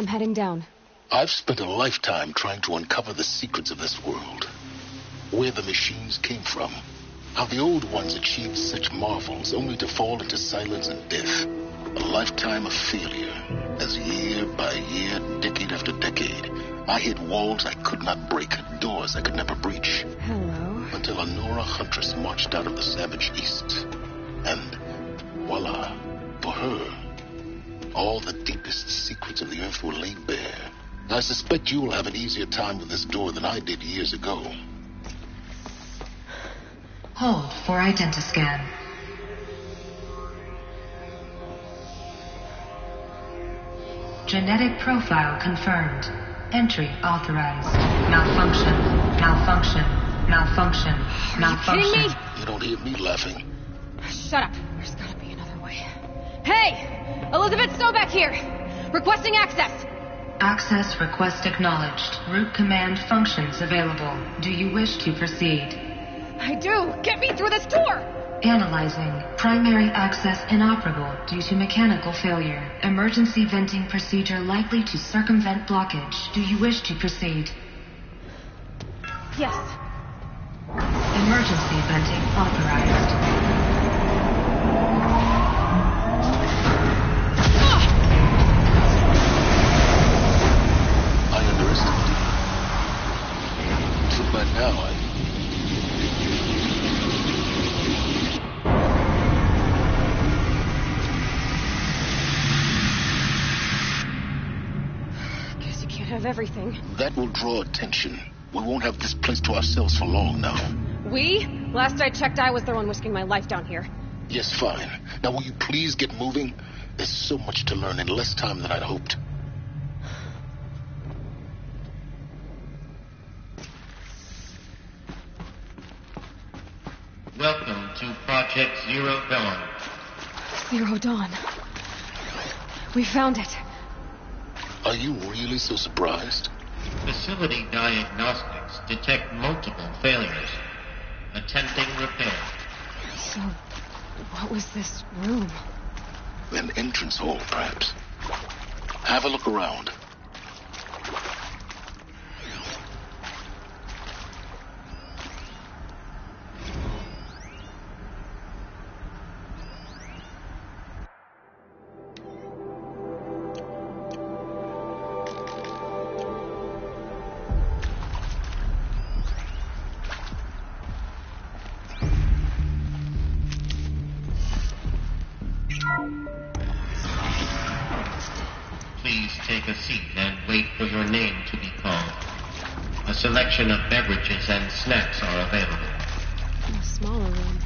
I'm heading down. I've spent a lifetime trying to uncover the secrets of this world. Where the machines came from. How the old ones achieved such marvels only to fall into silence and death. A lifetime of failure. As year by year, decade after decade, I hit walls I could not break, doors I could never breach. Hello. Until a Nora huntress marched out of the savage east. And voila, for her, all the deepest secrets of the earth were laid bare. I suspect you will have an easier time with this door than I did years ago. Hold for identiscan. Genetic profile confirmed. Entry authorized. Malfunction. Malfunction. Malfunction. Malfunction. Kidding me? You don't hear me laughing. Shut up. There's gotta be another way. Hey! Elizabeth Stoback here! Requesting access! Access request acknowledged. Root command functions available. Do you wish to proceed? I do! Get me through this door! Analyzing. Primary access inoperable due to mechanical failure. Emergency venting procedure likely to circumvent blockage. Do you wish to proceed? Yes. Emergency venting authorized. I underestimated you. Too bad now Guess you can't have everything. That will draw attention. We won't have this place to ourselves for long now. We? Last I checked, I was the one risking my life down here. Yes, fine. Now will you please get moving? There's so much to learn in less time than I'd hoped. Welcome to Project Zero Dawn. Zero Dawn. We found it. Are you really so surprised? Facility diagnostics detect multiple failures. Attempting repair. So, what was this room? An entrance hall, perhaps. Have a look around. Please take a seat and wait for your name to be called. A selection of beverages and snacks are available. In a smaller room.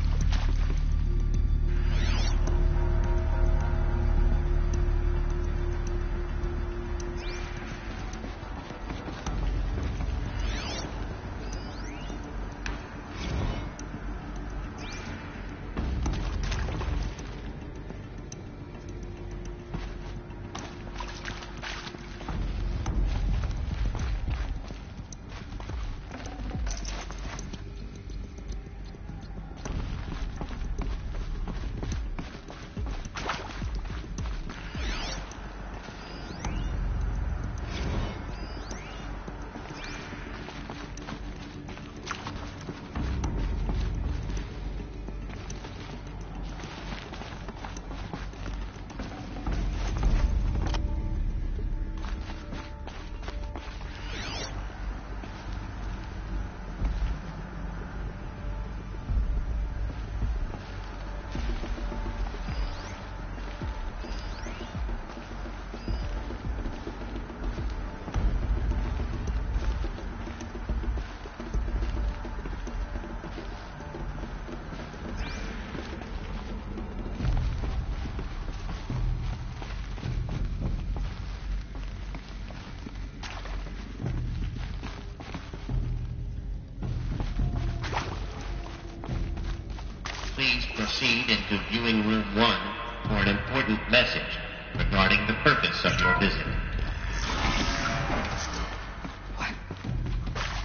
Please proceed into viewing room 1 for an important message regarding the purpose of your visit.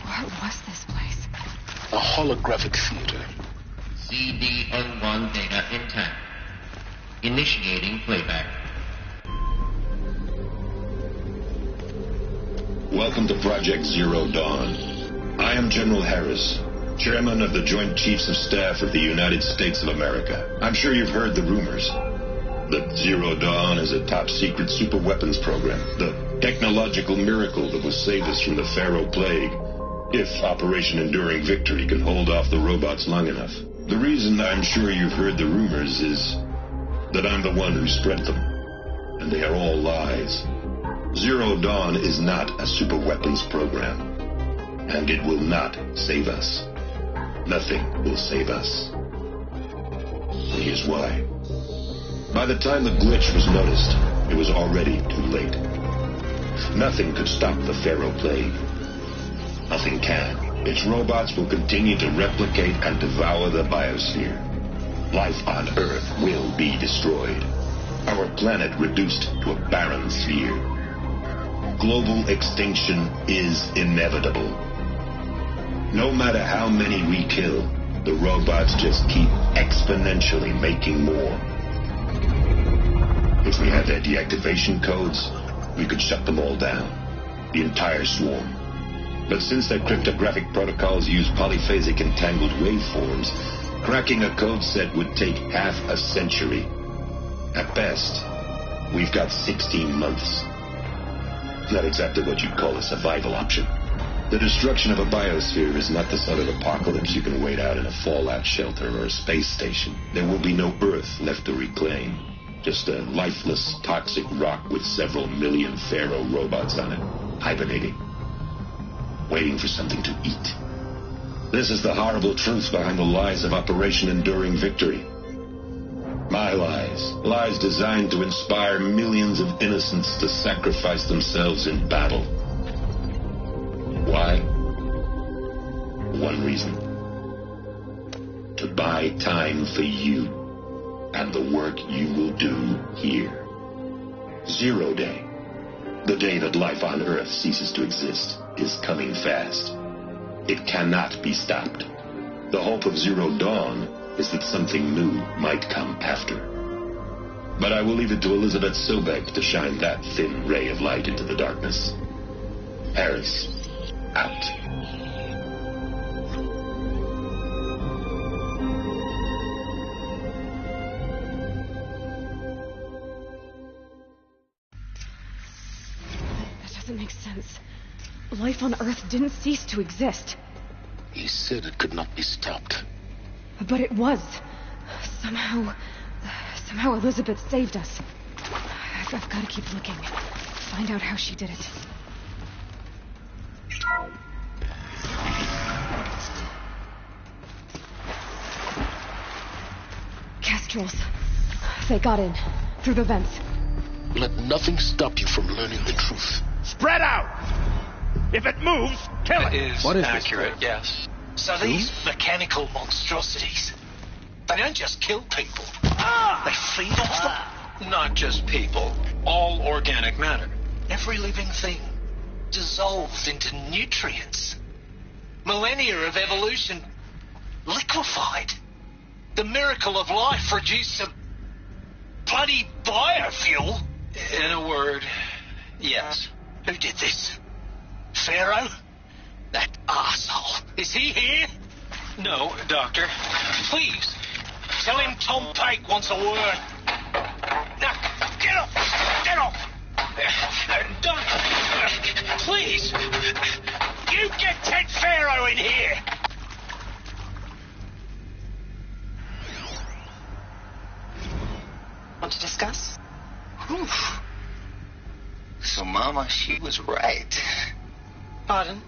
What was this place? A holographic theater. CD01 data intact. Initiating playback. Welcome to Project Zero Dawn. I am General Harris, Chairman of the Joint Chiefs of Staff of the United States of America. I'm sure you've heard the rumors that Zero Dawn is a top-secret super-weapons program, the technological miracle that will save us from the Pharaoh Plague, if Operation Enduring Victory can hold off the robots long enough. The reason I'm sure you've heard the rumors is that I'm the one who spread them, and they are all lies. Zero Dawn is not a super-weapons program, and it will not save us. Nothing will save us. And here's why. By the time the glitch was noticed, it was already too late. Nothing could stop the Pharaoh Plague. Nothing can. Its robots will continue to replicate and devour the biosphere. Life on Earth will be destroyed. Our planet reduced to a barren sphere. Global extinction is inevitable. No matter how many we kill, the robots just keep exponentially making more. If we had their deactivation codes, we could shut them all down. The entire swarm. But since their cryptographic protocols use polyphasic entangled waveforms, cracking a code set would take half a century. At best, we've got 16 months. Not exactly what you'd call a survival option. The destruction of a biosphere is not the sort of apocalypse you can wait out in a fallout shelter or a space station. There will be no Earth left to reclaim. Just a lifeless, toxic rock with several million Pharaoh robots on it, hibernating, waiting for something to eat. This is the horrible truth behind the lies of Operation Enduring Victory. My lies. Lies designed to inspire millions of innocents to sacrifice themselves in battle. Why? One reason. To buy time for you and the work you will do here. Zero Day, the day that life on Earth ceases to exist, is coming fast. It cannot be stopped. The hope of Zero Dawn is that something new might come after. But I will leave it to Elizabeth Sobek to shine that thin ray of light into the darkness. Harris, out. That doesn't make sense. Life on Earth didn't cease to exist. He said it could not be stopped. But it was. Somehow Elizabeth saved us. I've got to keep looking. Find out how she did it. Kestrels. They got in. Through the vents. Let nothing stop you from learning the truth. Spread out! If it moves, kill it! Is accurate, yes. So these mechanical monstrosities, they don't just kill people. They feed off them. Not just people, all organic matter. Every living thing dissolved into nutrients. Millennia of evolution liquefied. The miracle of life reduced to bloody biofuel. In a word, yes. Who did this? Pharaoh? That arsehole. Is he here? No, Doctor. Please, tell him Tom Pike wants a word. Now, get up! Get up! Doctor, please, you get Ted Pharaoh in here! Want to discuss? Whew. So, Mama, she was right. Pardon?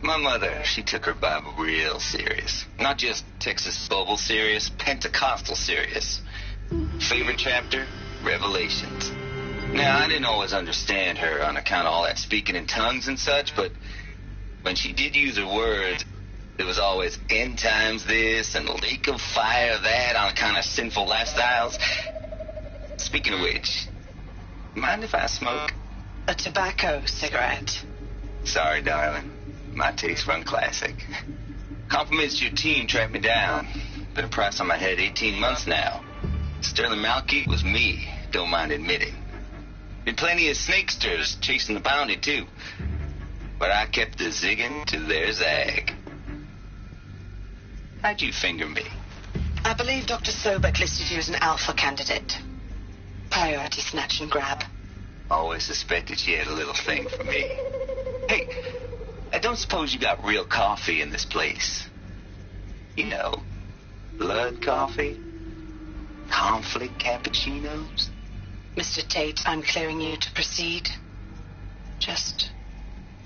My mother, she took her Bible real serious. Not just Texas Bible serious, Pentecostal serious. Favorite chapter? Revelations. Now, I didn't always understand her on account of all that speaking in tongues and such, but when she did use her words, there was always end times this and lake of fire that on account of sinful lifestyles. Speaking of which, mind if I smoke? A tobacco cigarette. Sorry, darling. My taste run classic. Compliments to your team tracked me down. Been a price on my head 18 months now. Sterling Malky was me, don't mind admitting. Been plenty of snakesters chasing the bounty, too. but I kept the zigging to their zag. How'd you finger me? I believe Dr. Sobek listed you as an alpha candidate. Priority snatch and grab. Always suspected she had a little thing for me. Hey, I don't suppose you got real coffee in this place? You know, blood coffee? Conflict cappuccinos? Mr. Tate, I'm clearing you to proceed. Just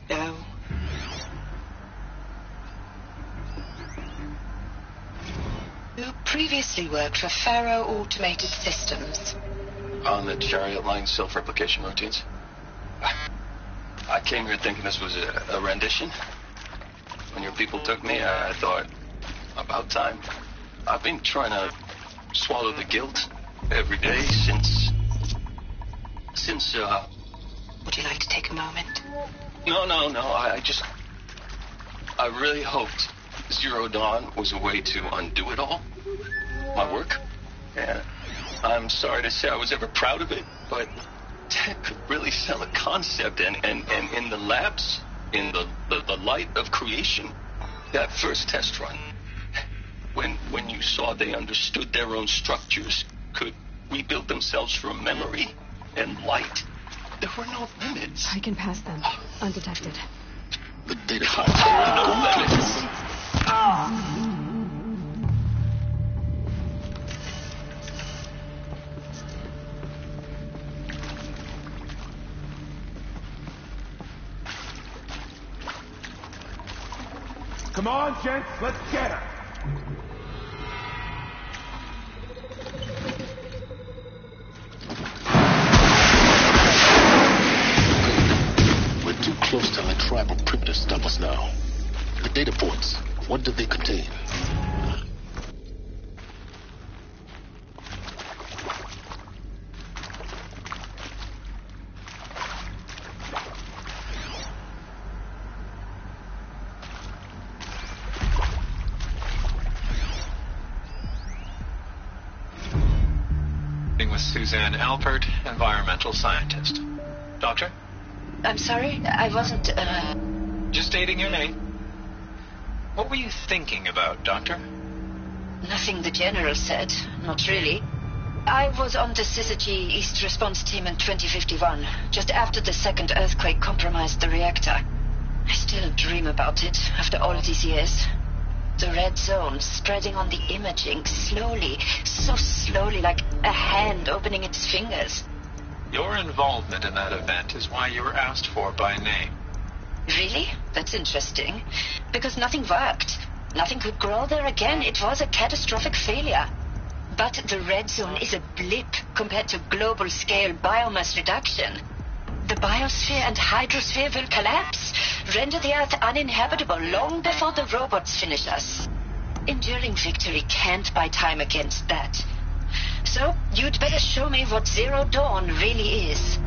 go. You previously worked for Faro Automated Systems. On the Chariot Line self-replication routines. I came here thinking this was a rendition. When your people took me, I thought, about time. I've been trying to swallow the guilt every day since, Would you like to take a moment? No, I really hoped Zero Dawn was a way to undo it all. My work. Yeah. I'm sorry to say I was ever proud of it, but Tech could really sell a concept, and in the labs, in the light of creation, that first test run, when you saw they understood their own structures, could rebuild themselves from memory and light, there were no limits. I can pass them, undetected. The data There were no limits. Come on, gents, let's get her. We're too close to our tribal primitive stop us now. The data points, what did they contain? With Suzanne Alpert, environmental scientist. Doctor? I'm sorry, I wasn't, Just stating your name. What were you thinking about, Doctor? Nothing the General said, not really. I was on the Syzygy East Response Team in 2051, just after the second earthquake compromised the reactor. I still dream about it, after all these years. The red zone spreading on the imaging, slowly, so slowly, like a hand opening its fingers. Your involvement in that event is why you were asked for by name. Really? That's interesting. Because nothing worked. Nothing could grow there again. It was a catastrophic failure. But the red zone is a blip compared to global-scale biomass reduction. The biosphere and hydrosphere will collapse, render the Earth uninhabitable long before the robots finish us. Enduring victory can't buy time against that. So, you'd better show me what Zero Dawn really is.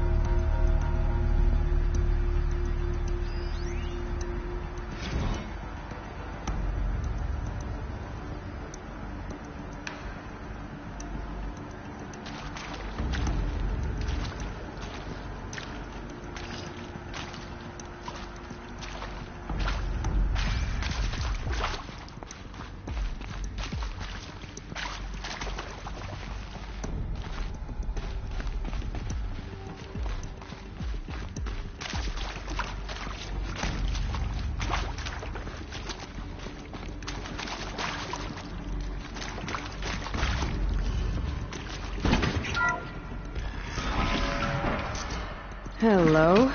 Hello?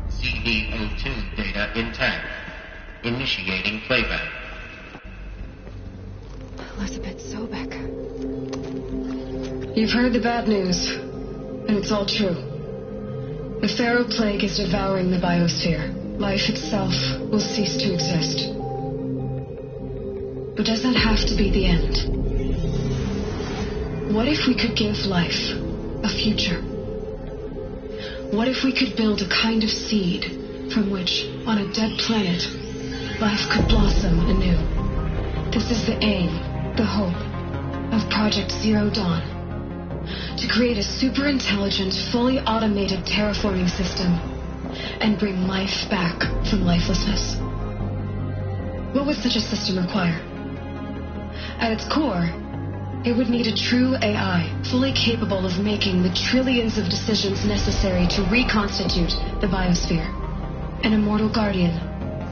CD02 data intact. Initiating playback. Elizabeth Sobek. You've heard the bad news, and it's all true. The Pharaoh Plague is devouring the biosphere. Life itself will cease to exist. But does that have to be the end? What if we could give life a future? What if we could build a kind of seed from which, on a dead planet, life could blossom anew? This is the aim, the hope, of Project Zero Dawn. To create a super-intelligent, fully automated terraforming system and bring life back from lifelessness. What would such a system require? At its core, it would need a true AI, fully capable of making the trillions of decisions necessary to reconstitute the biosphere. An immortal guardian,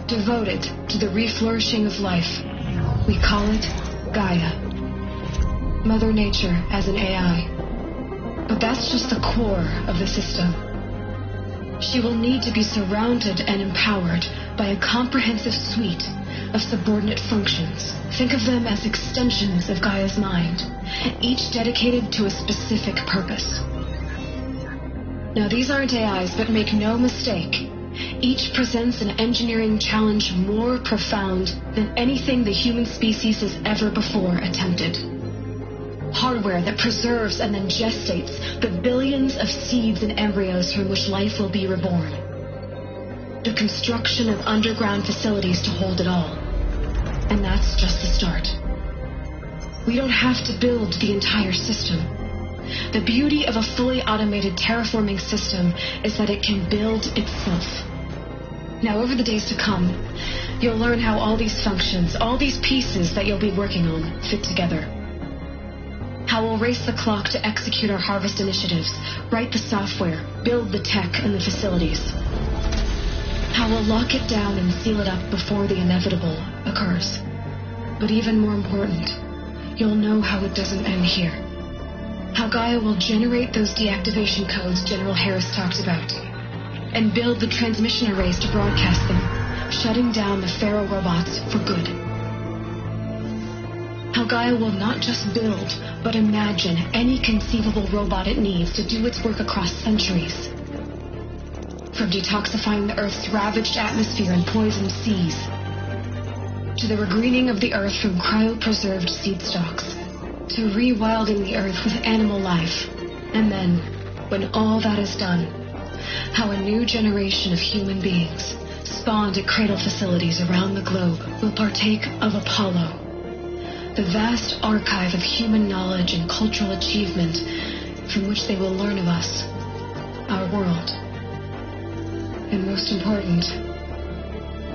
devoted to the reflourishing of life. We call it Gaia. Mother Nature as an AI. But that's just the core of the system. She will need to be surrounded and empowered by a comprehensive suite of subordinate functions. Think of them as extensions of Gaia's mind, each dedicated to a specific purpose. Now, these aren't AIs, but make no mistake, each presents an engineering challenge more profound than anything the human species has ever before attempted. Hardware that preserves and then gestates the billions of seeds and embryos from which life will be reborn. The construction of underground facilities to hold it all. And that's just the start. We don't have to build the entire system. The beauty of a fully automated terraforming system is that it can build itself. Now, over the days to come, you'll learn how all these functions, all these pieces that you'll be working on, fit together. How we'll race the clock to execute our harvest initiatives, write the software, build the tech and the facilities. How we'll lock it down and seal it up before the inevitable occurs. But even more important, you'll know how it doesn't end here. How Gaia will generate those deactivation codes General Harris talked about, and build the transmission arrays to broadcast them, shutting down the Pharaoh robots for good. How Gaia will not just build, but imagine any conceivable robot it needs to do its work across centuries. From detoxifying the Earth's ravaged atmosphere and poisoned seas, to the regreening of the Earth from cryopreserved seed stalks, to rewilding the Earth with animal life. And then, when all that is done, how a new generation of human beings, spawned at cradle facilities around the globe, will partake of Apollo, the vast archive of human knowledge and cultural achievement from which they will learn of us, our world. And most important,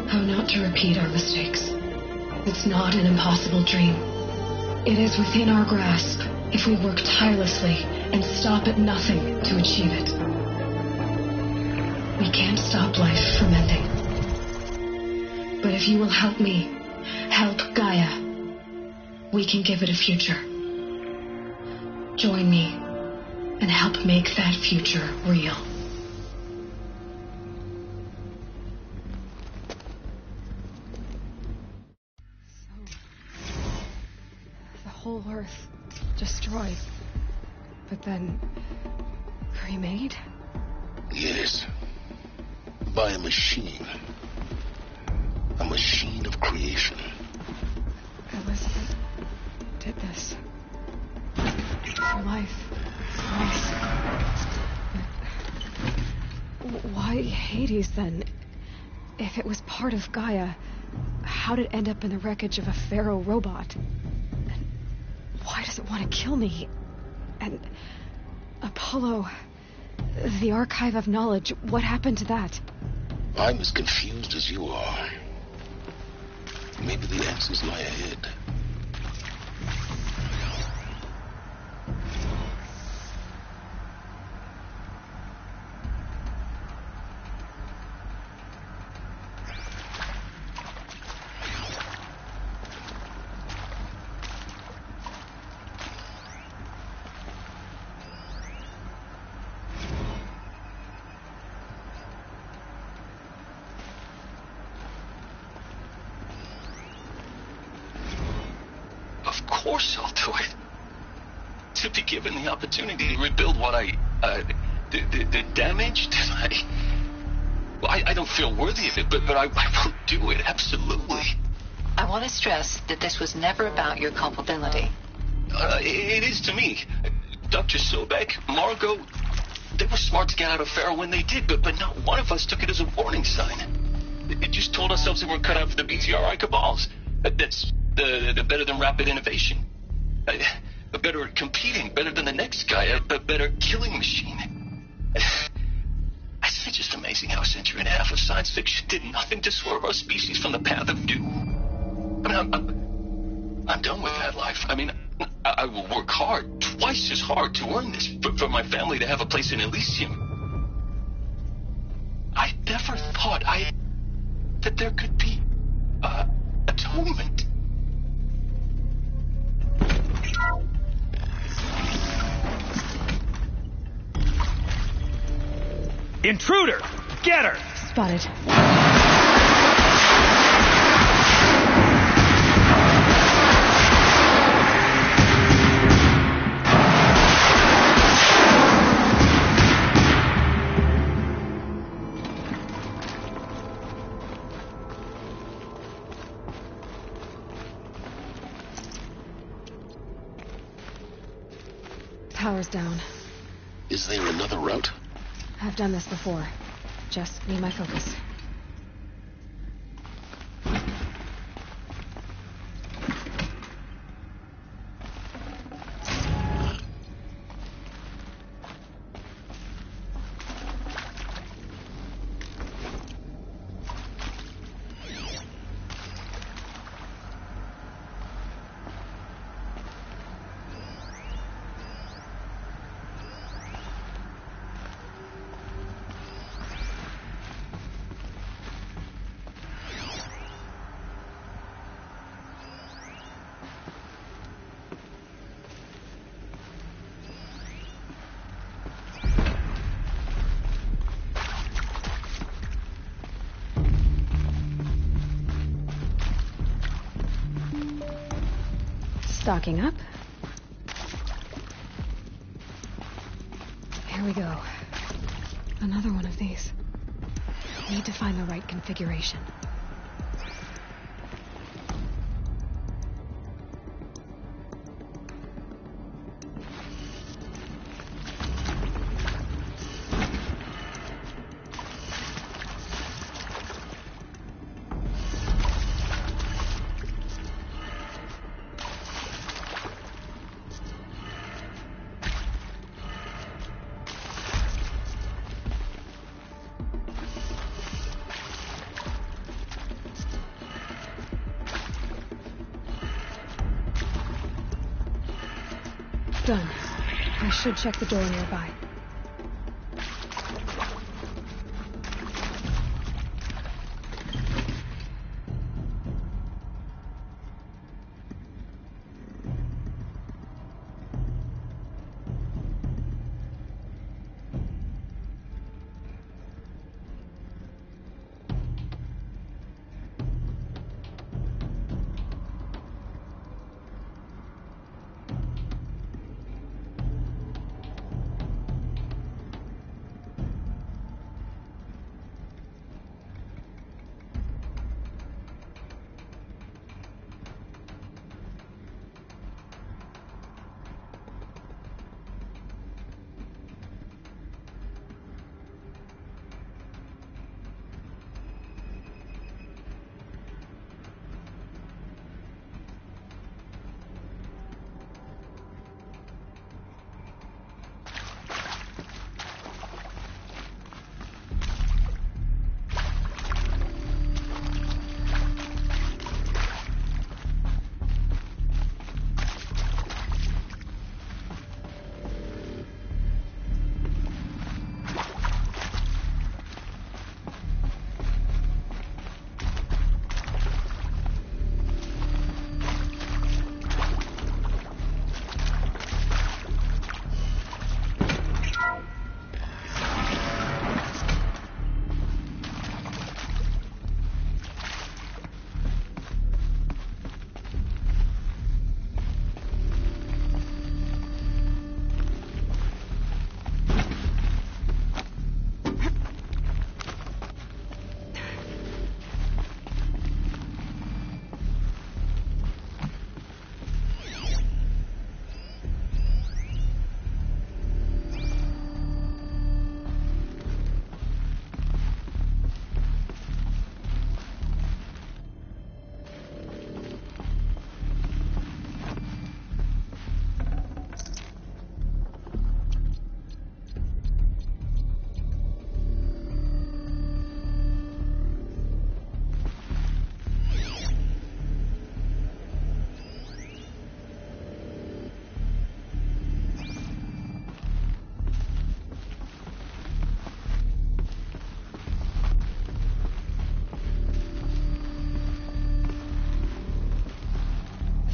how not to repeat our mistakes. It's not an impossible dream. It is within our grasp if we work tirelessly and stop at nothing to achieve it. We can't stop life from ending. But if you will help me, help Gaia, we can give it a future. Join me and help make that future real. Whole Earth destroyed, but then remade? Yes. By a machine. A machine of creation. Elizabeth did this. For life. For us. But why Hades, then? If it was part of Gaia, how did it end up in the wreckage of a Pharaoh robot? Why does it want to kill me? And Apollo, the archive of knowledge, what happened to that? I'm as confused as you are. Maybe the answers lie ahead. Of course I'll do it. To be given the opportunity to rebuild what the damage that I don't feel worthy of it, but I will do it, absolutely. I want to stress that this was never about your culpability. It is to me. Dr. Sobek, Margot, they were smart to get out of Pharaoh when they did, but not one of us took it as a warning sign. It just told ourselves that we're cut out for the BTRI cabals. That's the better than rapid innovation. A better at competing, better than the next guy, a better killing machine. It's just amazing how a century and a half of science fiction did nothing to swerve our species from the path of doom. I mean, I'm done with that life. I mean, I will work hard, twice as hard, to earn this, for my family to have a place in Elysium. I never thought that there could be atonement. Intruder! Get her! Spotted. Power's down. Is there another route? I've done this before. Just need my focus. Stocking up. Here we go. Another one of these. Need to find the right configuration. Done. I should check the door nearby.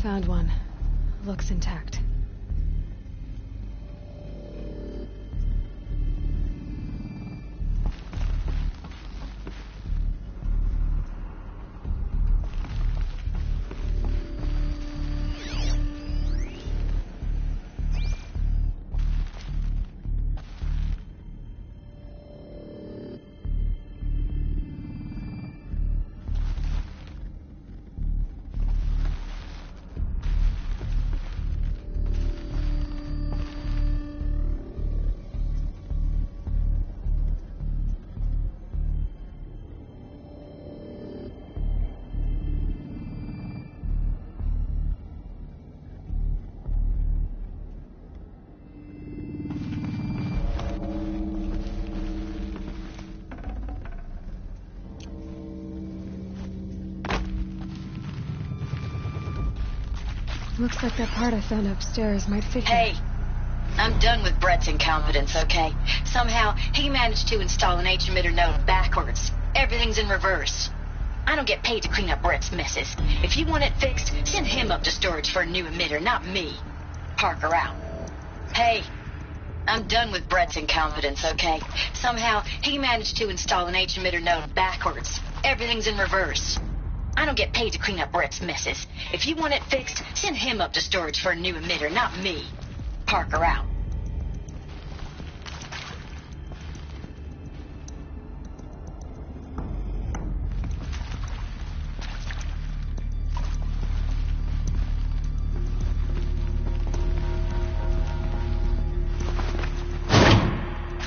Found one. Looks intact. Looks like that part I found upstairs might fit here. Hey, I'm done with Brett's incompetence, okay? Somehow, he managed to install an H-emitter node backwards. Everything's in reverse. I don't get paid to clean up Brett's messes. If you want it fixed, send him up to storage for a new emitter, not me. Parker out. Hey, I'm done with Brett's incompetence, okay? Somehow, he managed to install an H-emitter node backwards. Everything's in reverse. I don't get paid to clean up Brett's messes. If you want it fixed, send him up to storage for a new emitter, not me. Parker out.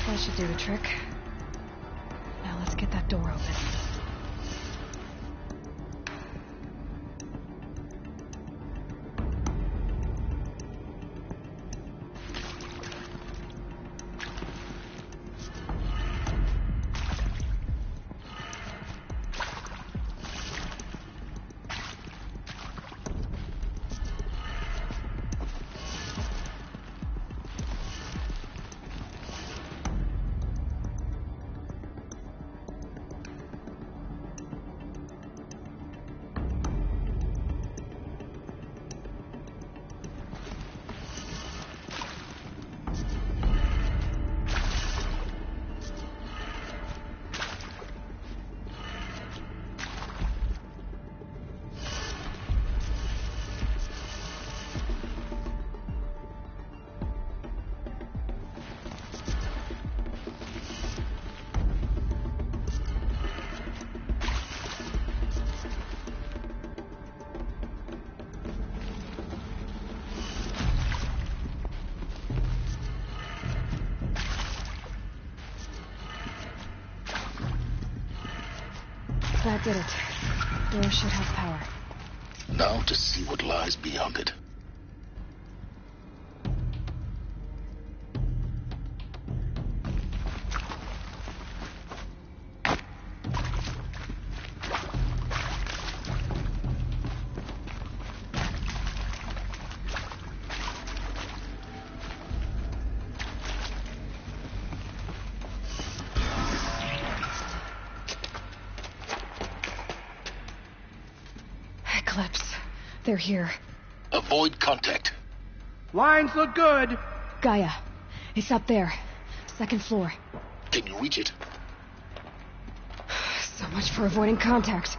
That should do the trick. Now let's get that door open. That did it. Door should have power. Now to see what lies beyond it. They're here. Avoid contact. Lines look good. Gaia. It's up there. Second floor. Can you reach it? So much for avoiding contact.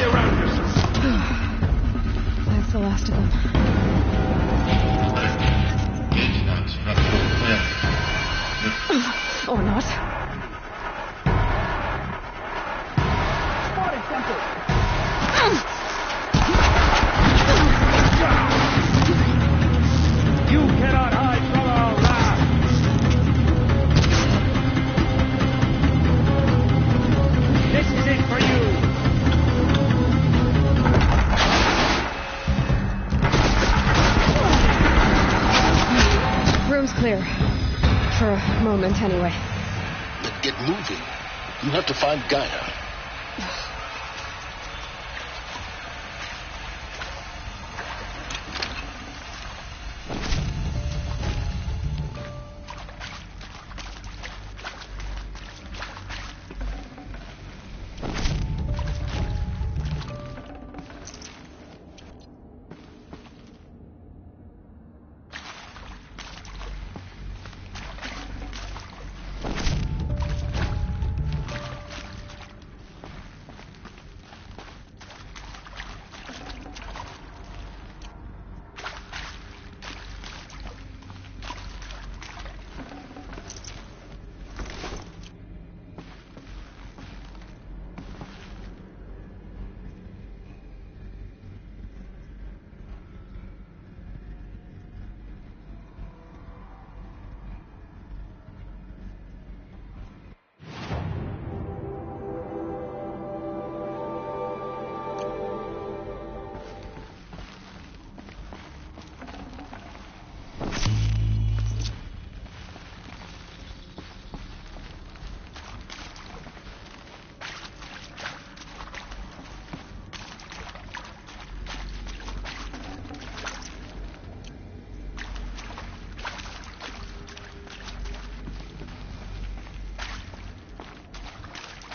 around us. That's the last of them. It's not structural clear. Or not. Spotted something. You cannot hide from our wrath. This is it for you. Room's clear. For a moment, anyway. But get moving. You have to find Gaia.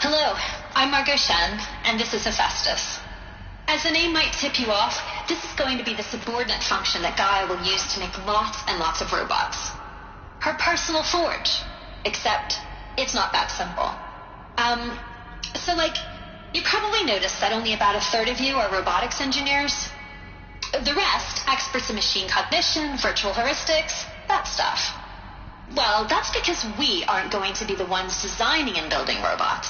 Hello, I'm Margot Shen, and this is Hephaestus. As the name might tip you off, this is going to be the subordinate function that Gaia will use to make lots and lots of robots. Her personal forge. Except, it's not that simple. You probably noticed that only about a third of you are robotics engineers. The rest, experts in machine cognition, virtual heuristics, that stuff. Well, that's because we aren't going to be the ones designing and building robots.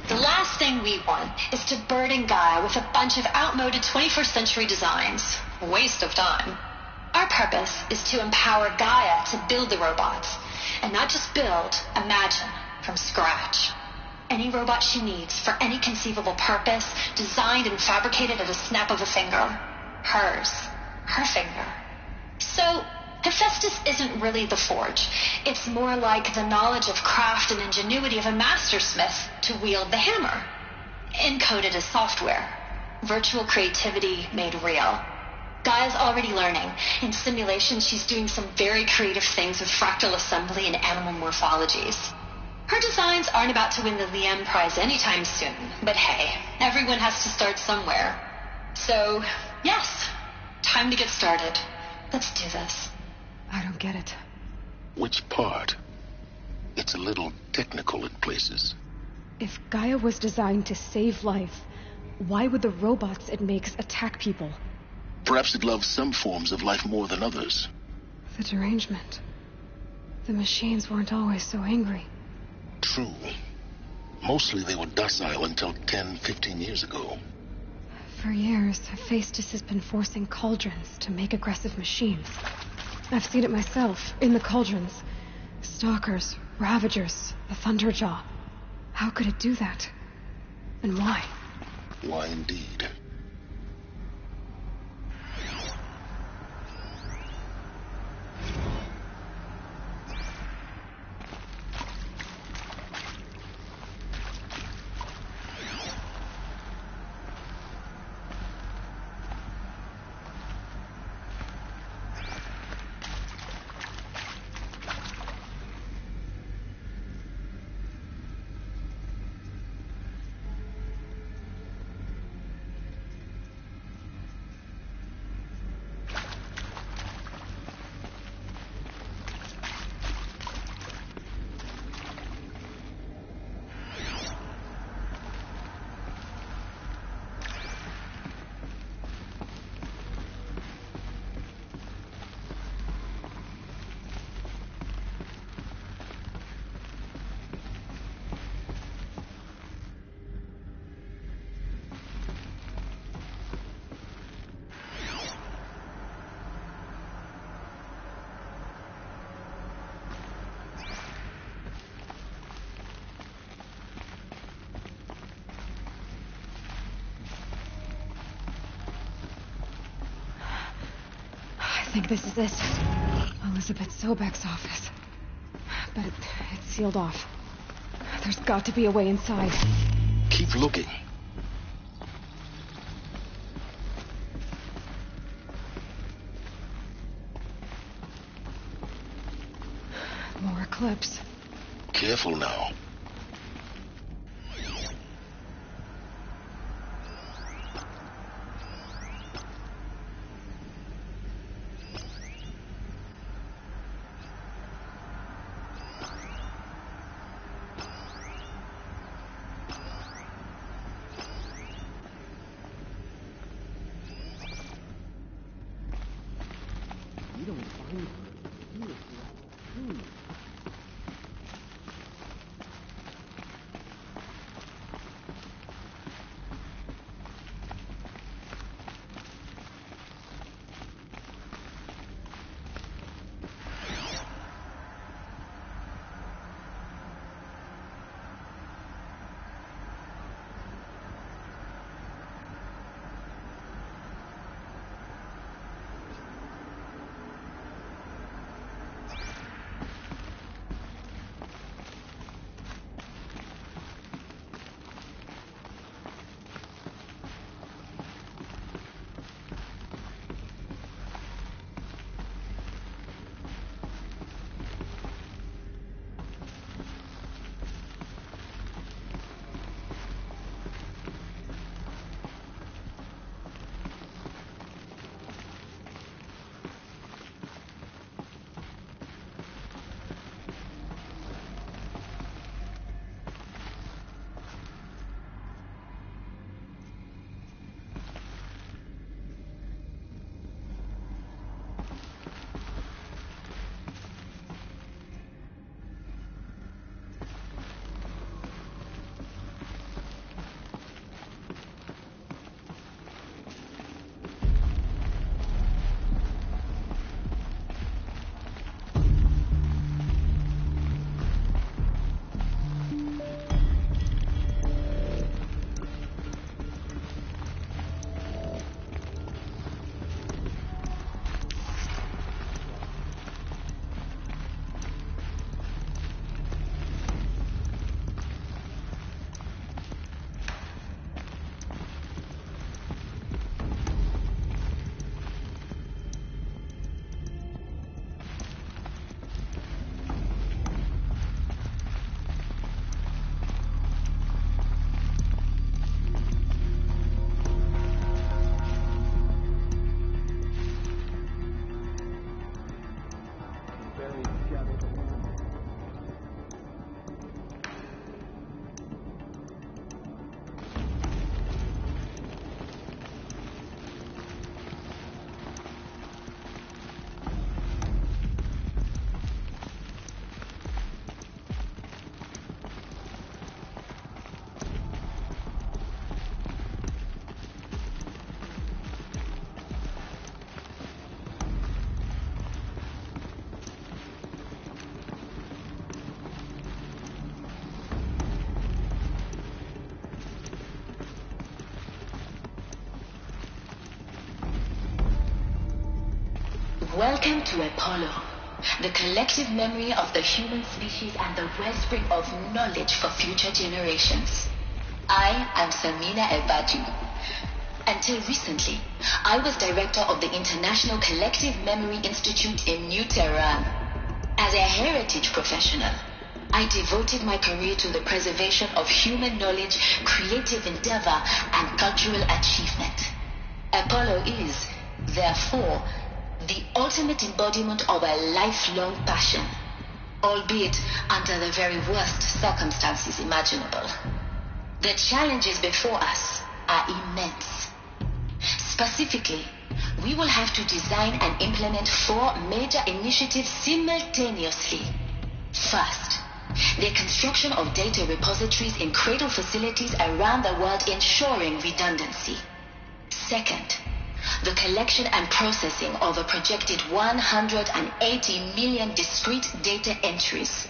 The last thing we want is to burden Gaia with a bunch of outmoded 21st century designs. Waste of time. Our purpose is to empower Gaia to build the robots. And not just build, imagine, from scratch. Any robot she needs for any conceivable purpose, designed and fabricated at a snap of a finger. Hers. Her finger. So, Hephaestus isn't really the forge. It's more like the knowledge of craft and ingenuity of a mastersmith to wield the hammer. Encoded as software. Virtual creativity made real. Gaia's already learning. In simulations, she's doing some very creative things with fractal assembly and animal morphologies. Her designs aren't about to win the Liam Prize anytime soon, but hey, everyone has to start somewhere. So, yes, time to get started. Let's do this. I don't get it. Which part? It's a little technical in places. If Gaia was designed to save life, why would the robots it makes attack people? Perhaps it loves some forms of life more than others. The derangement. The machines weren't always so angry. True. Mostly they were docile until 10, 15 years ago. For years, Hephaestus has been forcing cauldrons to make aggressive machines. I've seen it myself, in the cauldrons. Stalkers, Ravagers, the Thunderjaw. How could it do that? And why? Why indeed? think this is it. Elizabeth Sobek's office. But it's sealed off. There's got to be a way inside. Keep looking. More clips. Careful now. Welcome to Apollo, the collective memory of the human species and the wellspring of knowledge for future generations. I am Samina Ebadu. Until recently, I was director of the International Collective Memory Institute in New Tehran. As a heritage professional, I devoted my career to the preservation of human knowledge, creative endeavor, and cultural achievement. Apollo is, therefore, the ultimate embodiment of a lifelong passion, albeit under the very worst circumstances imaginable. The challenges before us are immense. Specifically, we will have to design and implement 4 major initiatives simultaneously. First, the construction of data repositories in cradle facilities around the world, ensuring redundancy. Second, the collection and processing of a projected 180 million discrete data entries,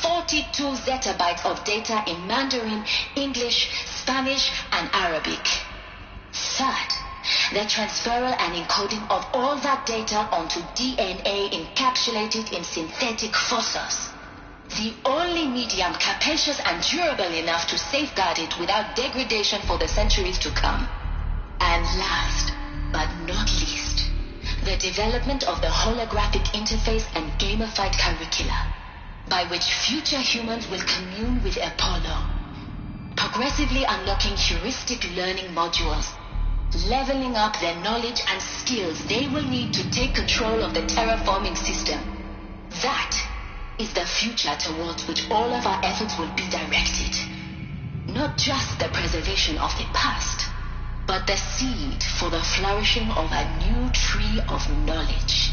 42 zettabytes of data in Mandarin, English, Spanish, and Arabic. Third, the transferal and encoding of all that data onto DNA encapsulated in synthetic fossils. The only medium capacious and durable enough to safeguard it without degradation for the centuries to come. And last, but not least, the development of the holographic interface and gamified curricula, by which future humans will commune with Apollo, progressively unlocking heuristic learning modules, leveling up their knowledge and skills they will need to take control of the terraforming system. That is the future towards which all of our efforts will be directed. Not just the preservation of the past, but the seed for the flourishing of a new tree of knowledge.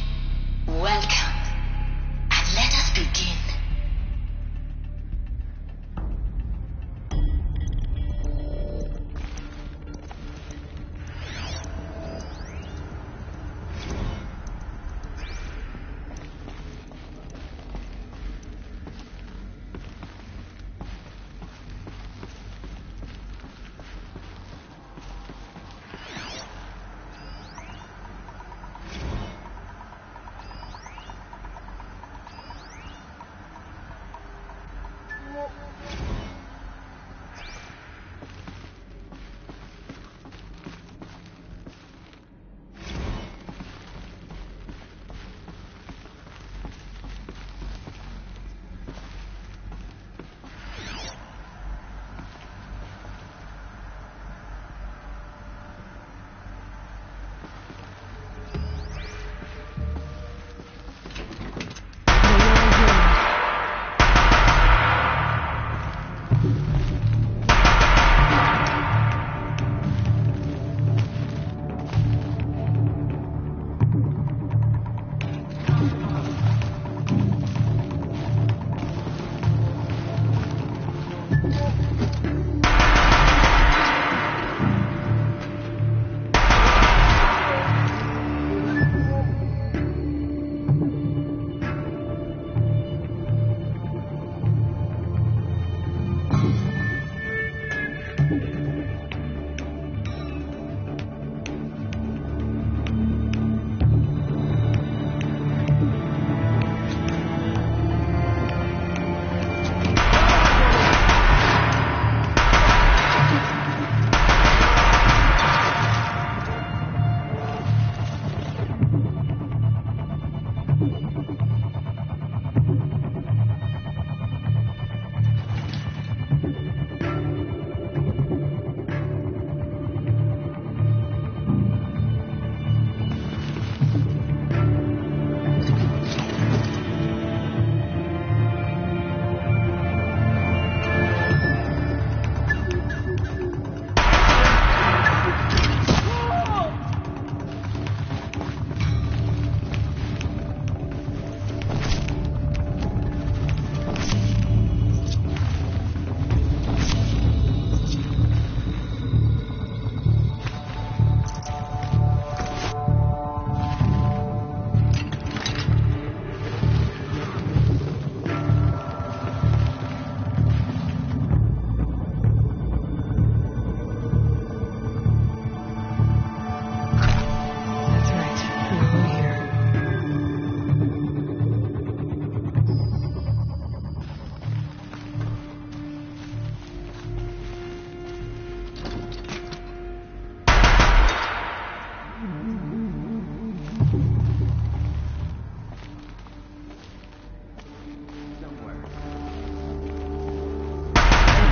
Welcome, and let us begin.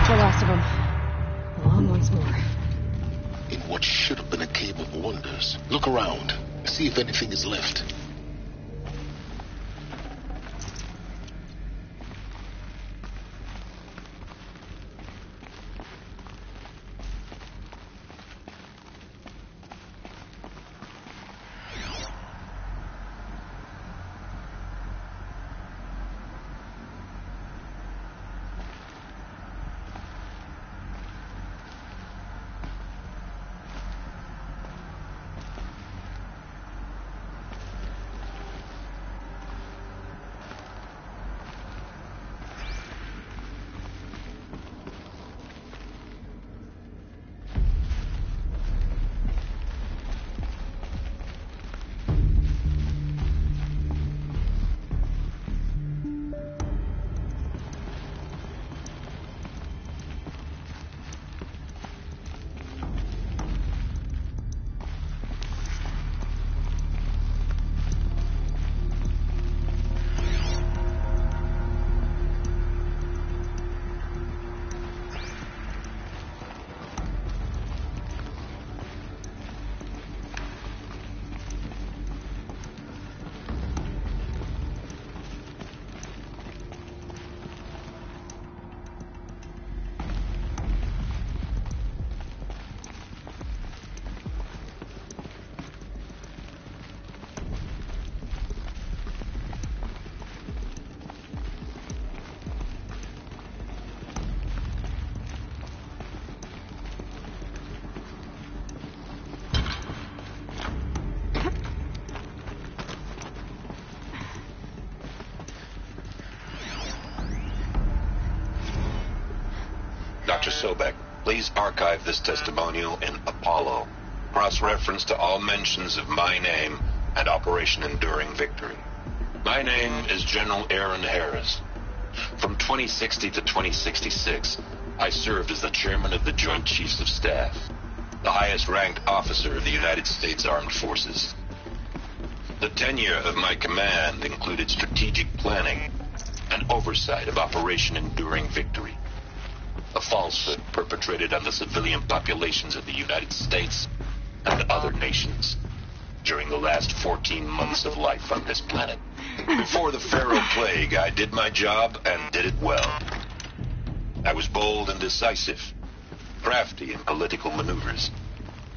The last of them. On once more. In what should have been a cave of wonders. Look around. See if anything is left. Dr. Sobek, please archive this testimonial in Apollo. Cross-reference to all mentions of my name and Operation Enduring Victory. My name is General Aaron Harris. From 2060 to 2066, I served as the chairman of the Joint Chiefs of Staff, the highest-ranked officer of the United States Armed Forces. The tenure of my command included strategic planning and oversight of Operation Enduring Victory, a falsehood perpetrated on the civilian populations of the United States and other nations during the last 14 months of life on this planet. Before the Pharaoh Plague, I did my job and did it well. I was bold and decisive, crafty in political maneuvers.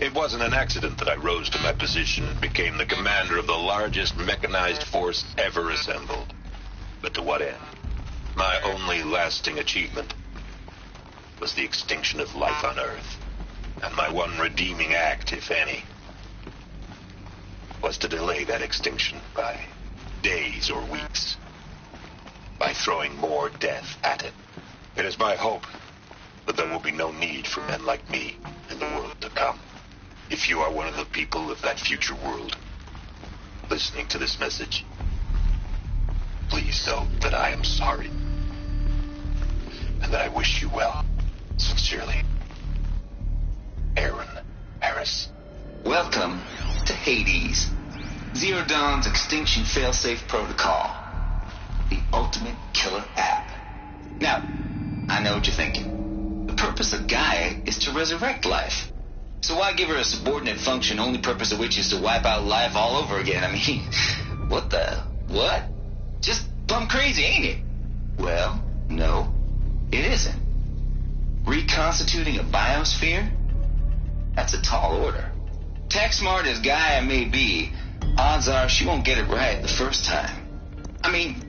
It wasn't an accident that I rose to my position and became the commander of the largest mechanized force ever assembled. But to what end? My only lasting achievement was the extinction of life on Earth. And my one redeeming act, if any, was to delay that extinction by days or weeks, by throwing more death at it. It is my hope that there will be no need for men like me in the world to come. If you are one of the people of that future world listening to this message, please know that I am sorry and that I wish you well. Sincerely, Aaron Harris. Welcome to Hades, Zero Dawn's extinction failsafe protocol, the ultimate killer app. Now, I know what you're thinking. The purpose of Gaia is to resurrect life. So why give her a subordinate function, only purpose of which is to wipe out life all over again? I mean, what? Just plumb crazy, ain't it? Well, no, it isn't. Reconstituting a biosphere? That's a tall order. Tech smart as Gaia may be, odds are she won't get it right the first time. I mean,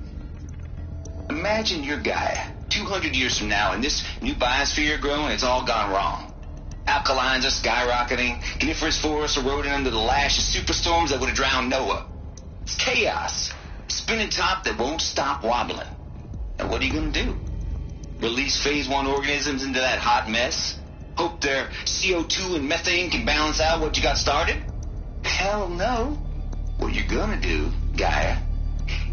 imagine you're Gaia 200 years from now and this new biosphere growing, it's all gone wrong. Alkalines are skyrocketing, coniferous forests eroding under the lash of superstorms that would have drowned Noah. It's chaos, spinning top that won't stop wobbling. And what are you going to do? Release phase 1 organisms into that hot mess? Hope their CO2 and methane can balance out what you got started? Hell no. What you're gonna do, Gaia,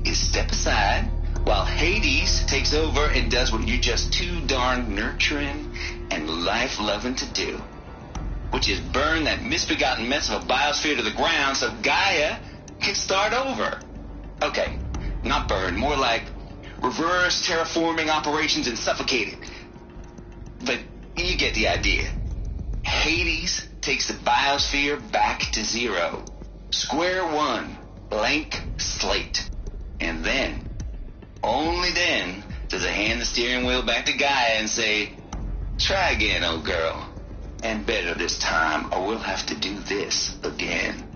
is step aside while Hades takes over and does what you're just too darn nurturing and life-loving to do, which is burn that misbegotten mess of a biosphere to the ground so Gaia can start over. Okay, not burn, more like reverse terraforming operations and suffocate it. But you get the idea. Hades takes the biosphere back to zero. Square one, blank slate. And then, only then, does it hand the steering wheel back to Gaia and say, try again, old girl. And better this time, or we'll have to do this again.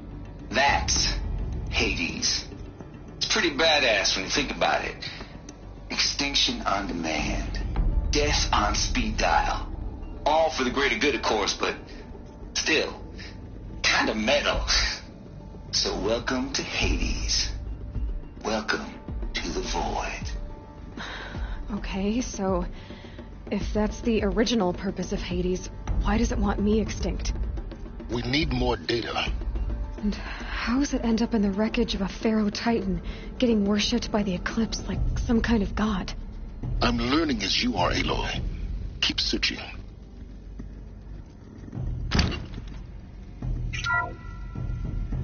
That's Hades. It's pretty badass when you think about it. Extinction on demand. Death on speed dial. All for the greater good, of course, but still, kind of metal. So welcome to Hades. Welcome to the void. Okay, so if that's the original purpose of Hades, why does it want me extinct? We need more data. And how does it end up in the wreckage of a Pharaoh Titan, getting worshipped by the Eclipse like some kind of god? I'm learning as you are, Aloy. Keep searching.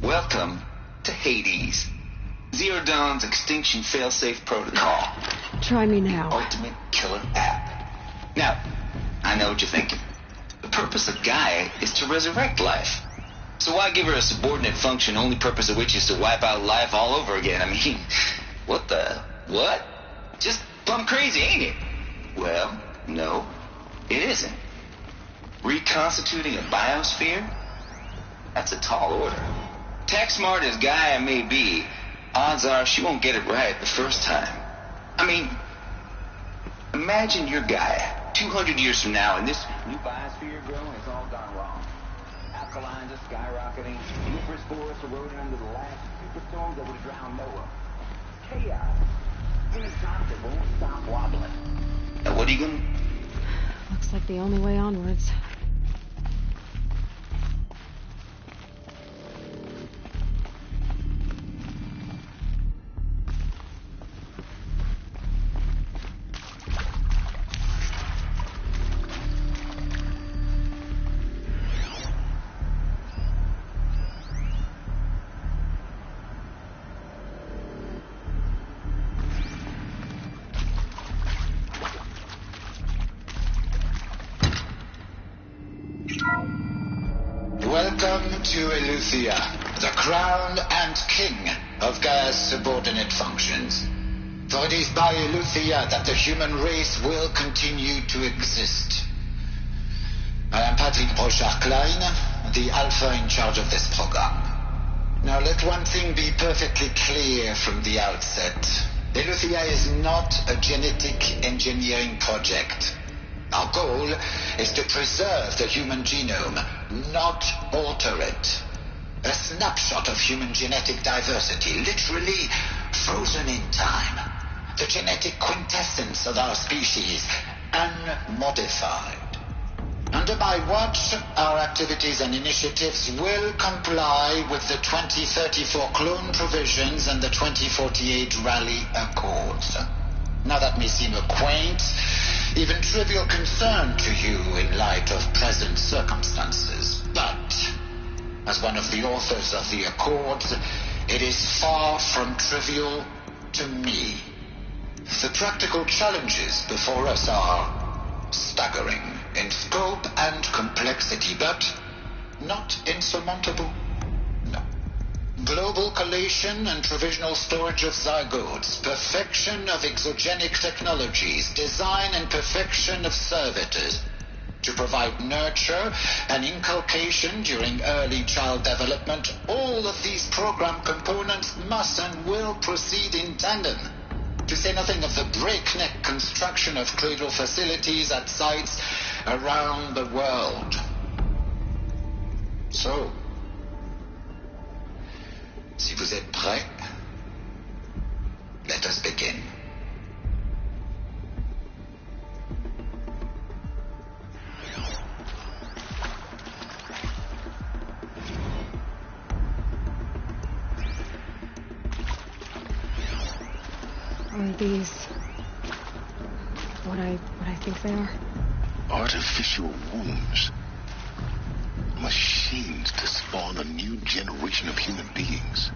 Welcome to Hades, Zero Dawn's extinction failsafe protocol. Try me now. The ultimate killer app. Now, I know what you're thinking. The purpose of Gaia is to resurrect life. So why give her a subordinate function, only purpose of which is to wipe out life all over again? I mean, what? Just plumb crazy, ain't it? Well, no, it isn't. Reconstituting a biosphere? That's a tall order. Tech smart as Gaia may be, odds are she won't get it right the first time. I mean, imagine you're Gaia 200 years from now and this new biosphere growing has all gone wrong. Alkalines are skyrocketing, coniferous forests eroding under the last superstorms that would have drowned Noah. Chaos. In a top that won't stop wobbling. Now what are you gonna... Looks like the only way onwards. Welcome to Eleuthia, the crown and king of Gaia's subordinate functions. For it is by Eleuthia that the human race will continue to exist. I am Patrick Brochard-Klein, the Alpha in charge of this program. Now let one thing be perfectly clear from the outset. Eleuthia is not a genetic engineering project. Our goal is to preserve the human genome, not alter it. A snapshot of human genetic diversity, literally frozen in time. The genetic quintessence of our species, unmodified. Under my watch, our activities and initiatives will comply with the 2034 clone provisions and the 2048 Rally Accords. Now that may seem a quaint, even trivial concern to you in light of present circumstances. But, as one of the authors of the Accords, it is far from trivial to me. The practical challenges before us are staggering in scope and complexity, but not insurmountable. No. Global collation and provisional storage of zygotes, perfection of exogenic technologies, design and perfection of servitors, to provide nurture and inculcation during early child development. All of these program components must and will proceed in tandem, to say nothing of the breakneck construction of cradle facilities at sites around the world. So, si vous êtes prêts, let us begin. Are these what I think they are? Artificial wombs. Machines to spawn a new generation of human beings.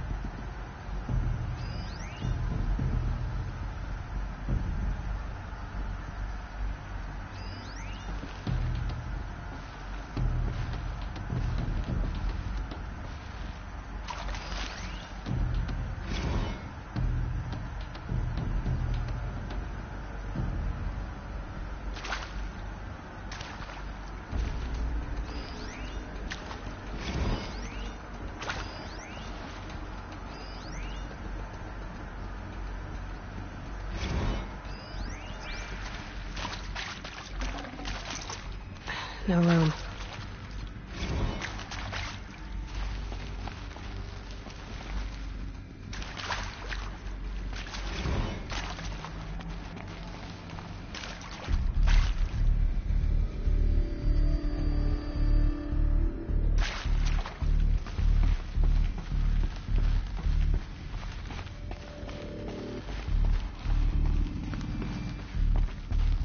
No room.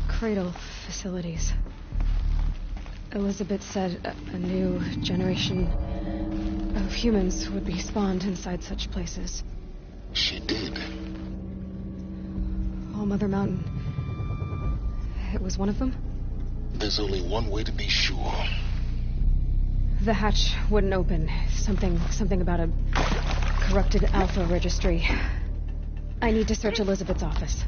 Cradle facilities. Elizabeth said a new generation of humans would be spawned inside such places. She did. Oh, Mother Mountain. It was one of them? There's only one way to be sure. The hatch wouldn't open. Something about a corrupted Alpha registry. I need to search Elizabeth's office.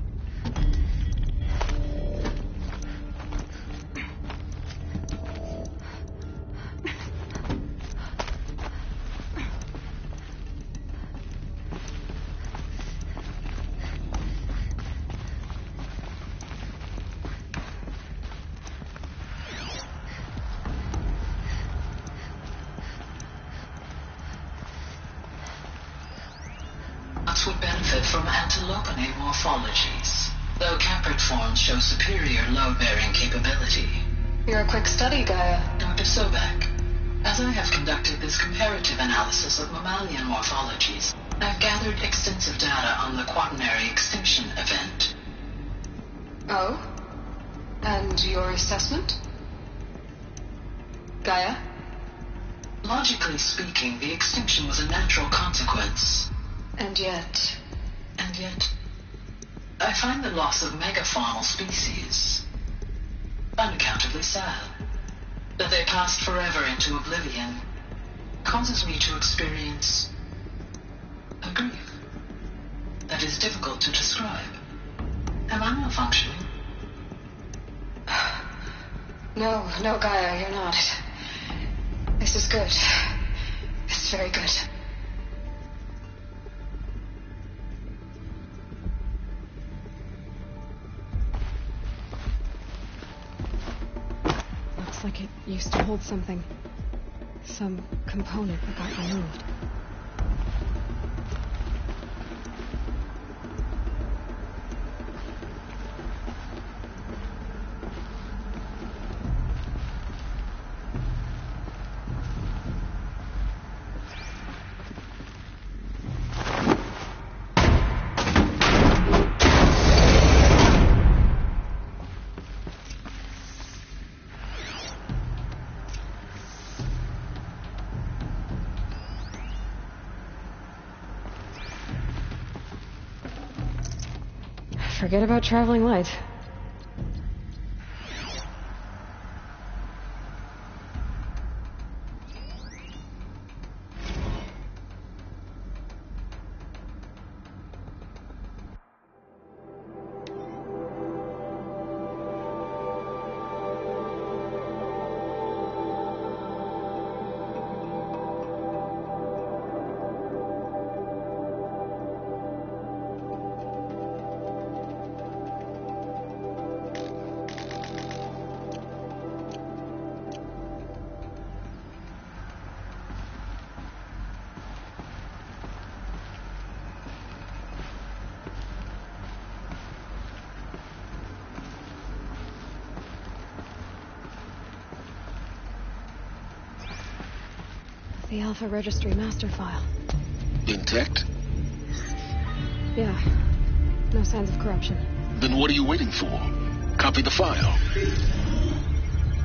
Would benefit from antilopinate morphologies, though caprid forms show superior load-bearing capability. You're a quick study, Gaia. Dr. Sobek, as I have conducted this comparative analysis of mammalian morphologies, I've gathered extensive data on the quaternary extinction event. Oh? And your assessment? Gaia? Logically speaking, the extinction was a natural consequence. And yet, I find the loss of megafaunal species unaccountably sad. That they passed forever into oblivion causes me to experience a grief that is difficult to describe. Am I malfunctioning? No, Gaia, you're not. This is good. This is very good. Looks like it used to hold something. Some component that got removed. Forget about traveling light. The Alpha Registry master file. Intact? Yeah. No signs of corruption. Then what are you waiting for? Copy the file.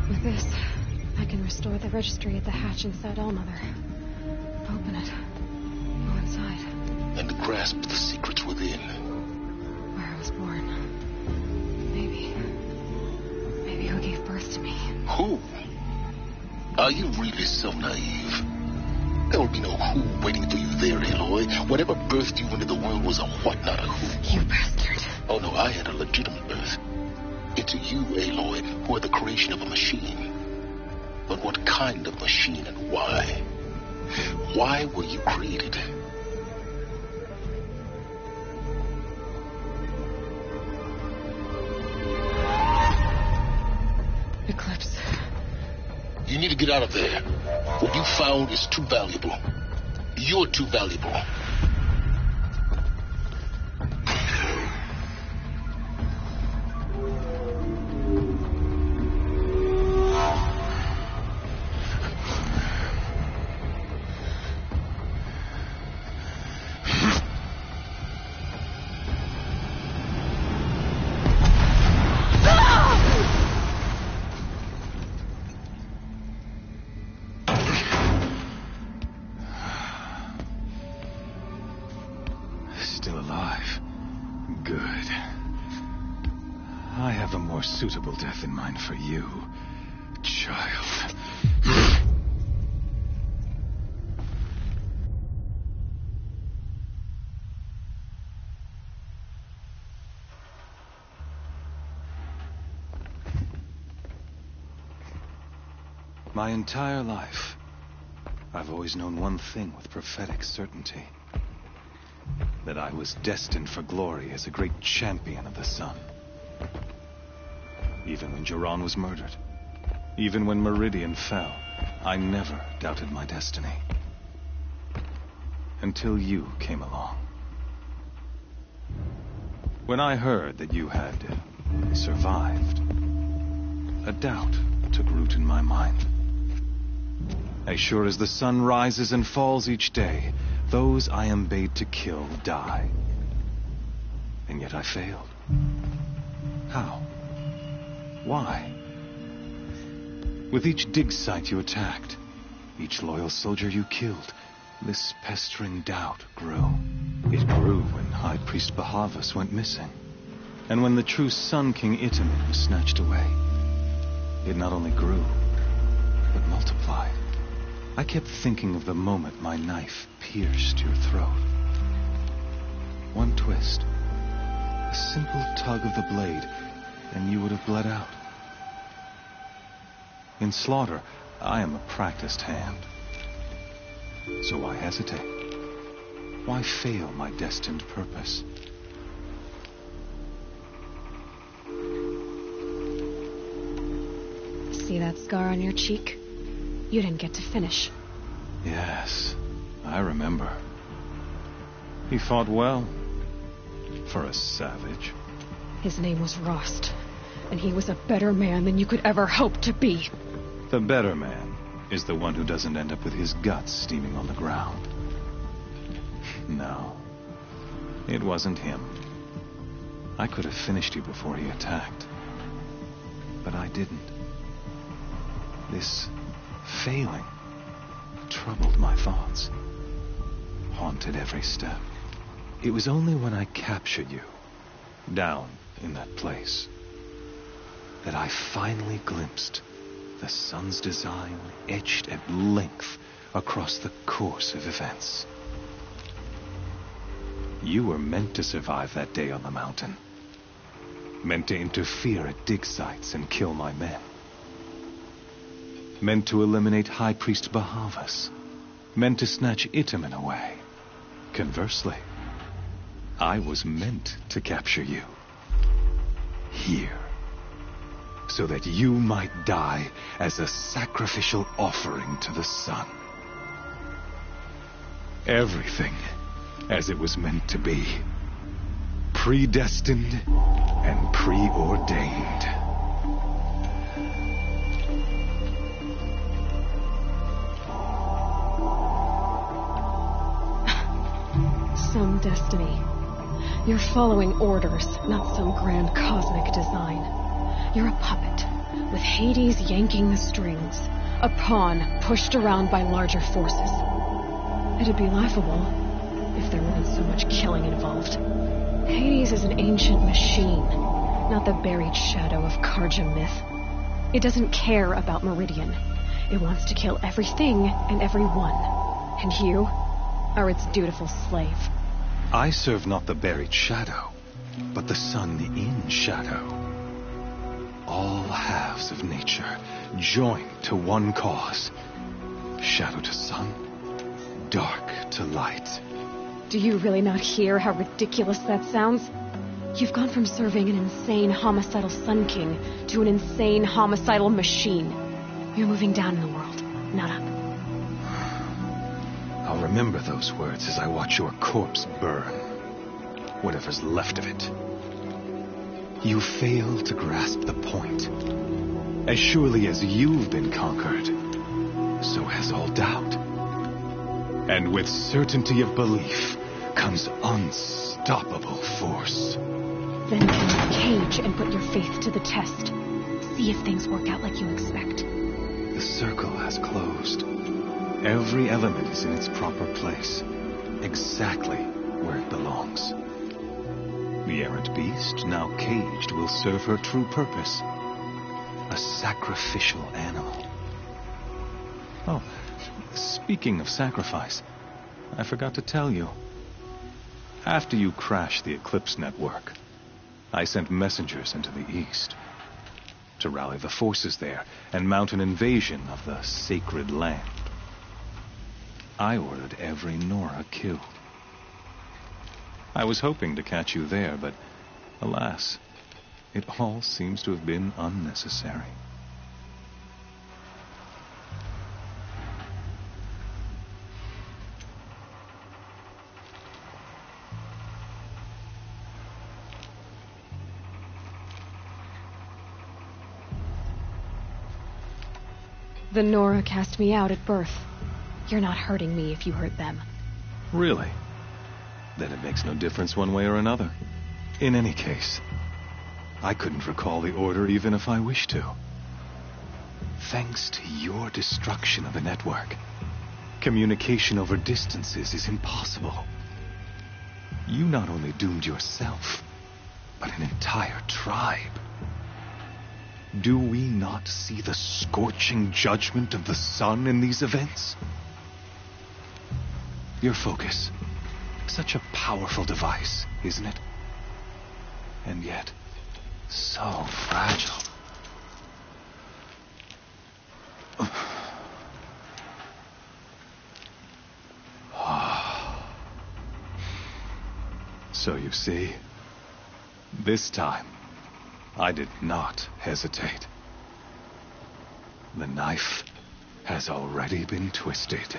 With this, I can restore the registry at the hatch inside Allmother. Open it. Go inside. And grasp the secrets within. Where I was born. Maybe who gave birth to me. Who? Are you really so naive? There will be no who waiting for you there, Aloy. Whatever birthed you into the world was a what, not a who. You bastard. Oh no, I had a legitimate birth. Into you, Aloy, who are the creation of a machine. But what kind of machine and why? Why were you created? Eclipse. You need to get out of there. What you found is too valuable. You're too valuable. Still alive. Good. I have a more suitable death in mind for you, child. My entire life, I've always known one thing with prophetic certainty. That I was destined for glory as a great champion of the sun. Even when Jiran was murdered, even when Meridian fell, I never doubted my destiny. Until you came along. When I heard that you had survived, a doubt took root in my mind. As sure as the sun rises and falls each day, those I am bade to kill die. And yet I failed. How? Why? With each dig site you attacked, each loyal soldier you killed, this pestering doubt grew. It grew when High Priest Bahavas went missing, and when the true Sun King Itamen was snatched away. It not only grew, but multiplied. I kept thinking of the moment my knife pierced your throat. One twist, a simple tug of the blade, and you would have bled out. In slaughter, I am a practiced hand. So why hesitate? Why fail my destined purpose? See that scar on your cheek? You didn't get to finish. Yes, I remember. He fought well. For a savage. His name was Rost, and he was a better man than you could ever hope to be. The better man is the one who doesn't end up with his guts steaming on the ground. No, it wasn't him. I could have finished you before he attacked. But I didn't. This failing troubled my thoughts, haunted every step. It was only when I captured you, down in that place, that I finally glimpsed the sun's design etched at length across the course of events. You were meant to survive that day on the mountain. Meant to interfere at dig sites and kill my men. Meant to eliminate High Priest Bahavas. Meant to snatch Itamen away. Conversely, I was meant to capture you. Here. So that you might die as a sacrificial offering to the sun. Everything as it was meant to be. Predestined and preordained. Some destiny. You're following orders, not some grand cosmic design. You're a puppet, with Hades yanking the strings, a pawn pushed around by larger forces. It'd be laughable if there wasn't so much killing involved. Hades is an ancient machine, not the buried shadow of Karja myth. It doesn't care about Meridian. It wants to kill everything and everyone. And you are its dutiful slave. I serve not the buried shadow, but the sun in shadow. All halves of nature joined to one cause. Shadow to sun, dark to light. Do you really not hear how ridiculous that sounds? You've gone from serving an insane homicidal Sun King to an insane homicidal machine. You're moving down in the world, not up. I'll remember those words as I watch your corpse burn. Whatever's left of it. You fail to grasp the point. As surely as you've been conquered, so has all doubt. And with certainty of belief comes unstoppable force. Then come cage and put your faith to the test. See if things work out like you expect. The circle has closed. Every element is in its proper place, exactly where it belongs. The errant beast, now caged, will serve her true purpose. A sacrificial animal. Oh, speaking of sacrifice, I forgot to tell you. After you crashed the Eclipse network, I sent messengers into the east to rally the forces there and mount an invasion of the sacred land. I ordered every Nora killed. I was hoping to catch you there, but alas, it all seems to have been unnecessary. The Nora cast me out at birth. You're not hurting me if you hurt them. Really? Then it makes no difference one way or another. In any case, I couldn't recall the order even if I wished to. Thanks to your destruction of the network, communication over distances is impossible. You not only doomed yourself, but an entire tribe. Do we not see the scorching judgment of the sun in these events? Your focus. Such a powerful device, isn't it? And yet, so fragile. So you see, this time, I did not hesitate. The knife has already been twisted.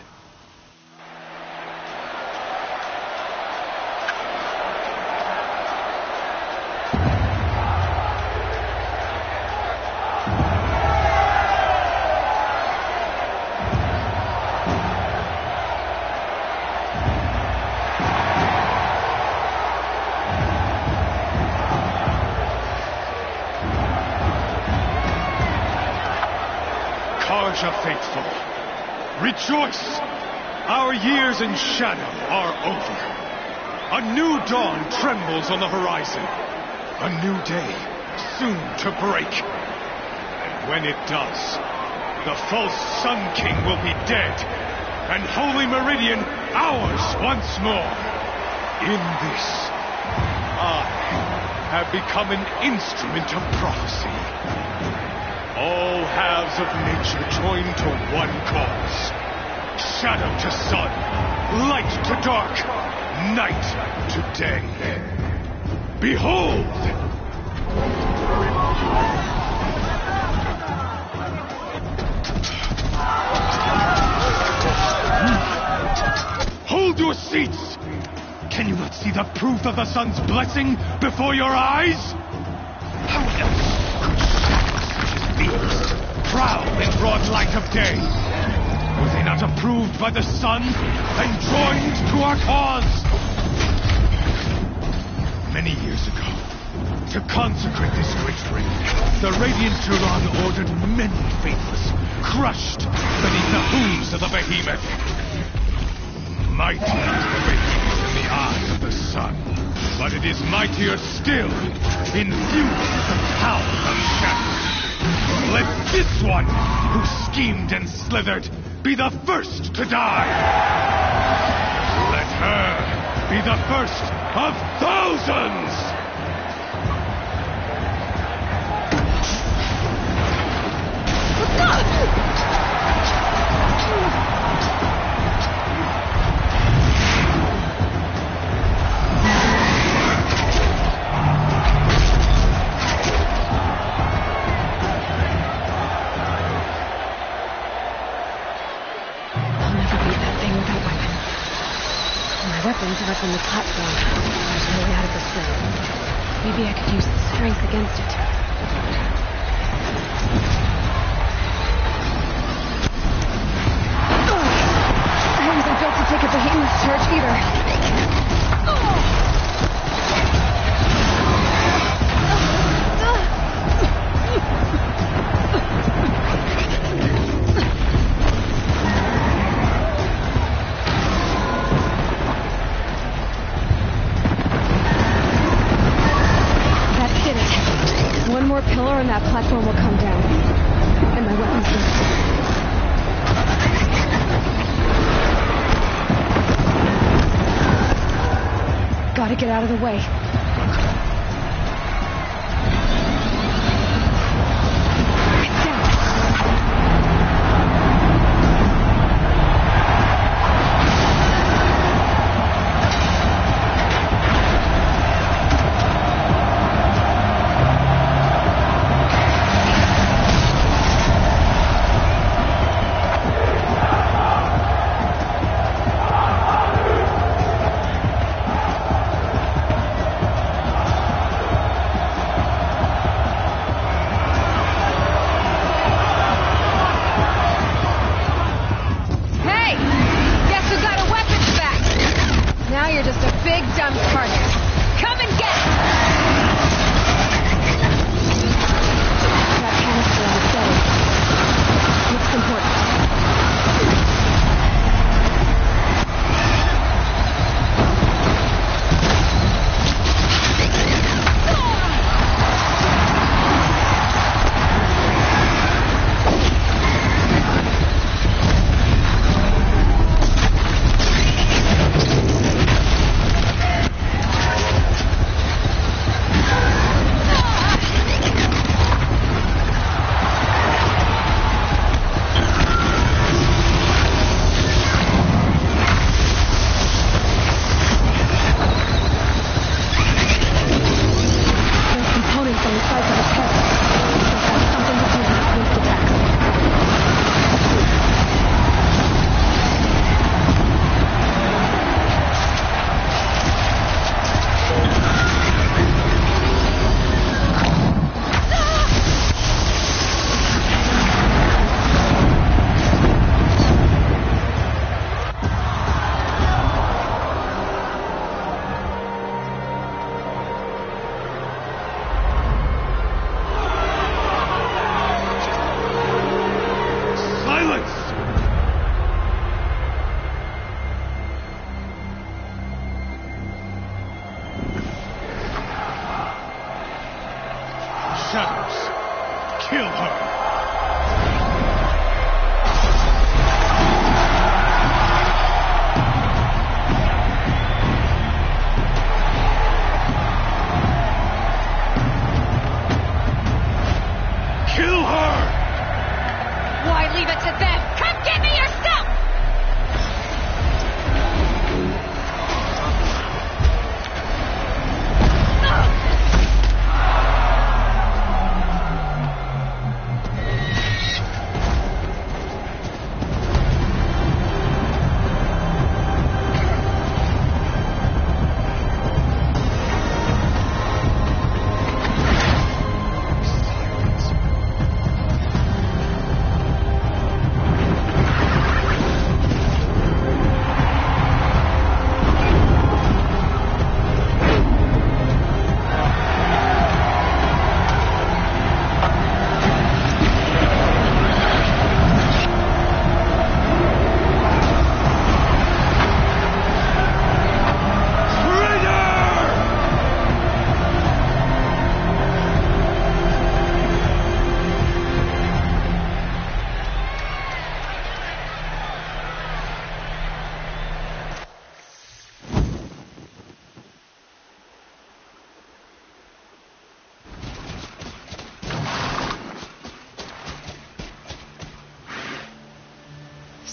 Faithful, rejoice! Our years in shadow are over. A new dawn trembles on the horizon. A new day soon to break. And when it does, the false Sun King will be dead, and Holy Meridian ours once more. In this, I have become an instrument of prophecy. All halves of nature join to one cause. Shadow to sun, light to dark, night to day. Behold! Hold your seats! Can you not see the proof of the sun's blessing before your eyes? How else prowl in broad light of day? Were they not approved by the sun and joined to our cause? Many years ago, to consecrate this great ring, the Radiant Turon ordered many faithless, crushed beneath the hooves of the behemoth. Mighty is the behemoth in the eye of the sun, but it is mightier still, infused with the power of shadow. Let this one, who schemed and slithered, be the first to die. Let her be the first of thousands. Weapons are up on the platform. There's no way out of this ring. Maybe I could use the strength against it. I wasn't built to take a behemoth's charge either. One more pillar and that platform will come down. And my weapons will... Gotta get out of the way. Hey! Guess who got a weapons back? Now you're just a big dumb target. Come and get it! That canister on the steady. Looks important.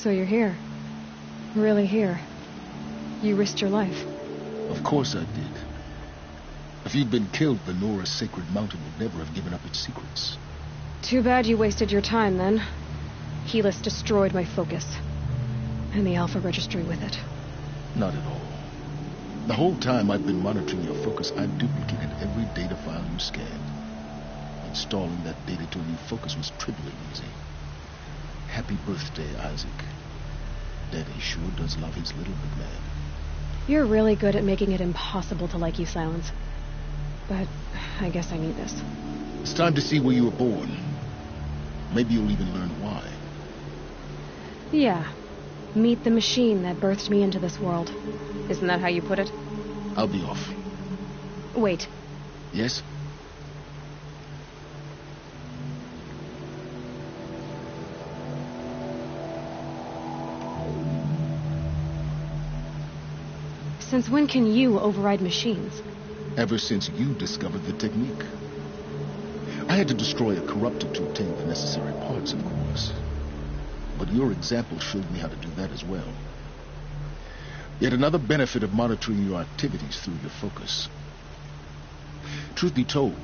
So you're here. Really here. You risked your life. Of course I did. If you'd been killed, the Nora's sacred mountain would never have given up its secrets. Too bad you wasted your time, then. Helis destroyed my focus. And the Alpha registry with it. Not at all. The whole time I've been monitoring your focus, I've duplicated every data file you scanned. Installing that data to a new focus was trivially easy. Happy birthday, Isaac. Daddy sure does love his little big man. You're really good at making it impossible to like you, Silence. But I guess I need this. It's time to see where you were born. Maybe you'll even learn why. Yeah. Meet the machine that birthed me into this world. Isn't that how you put it? I'll be off. Wait. Yes? Since when can you override machines? Ever since you discovered the technique. I had to destroy a corruptor to obtain the necessary parts, of course. But your example showed me how to do that as well. Yet another benefit of monitoring your activities through your focus. Truth be told,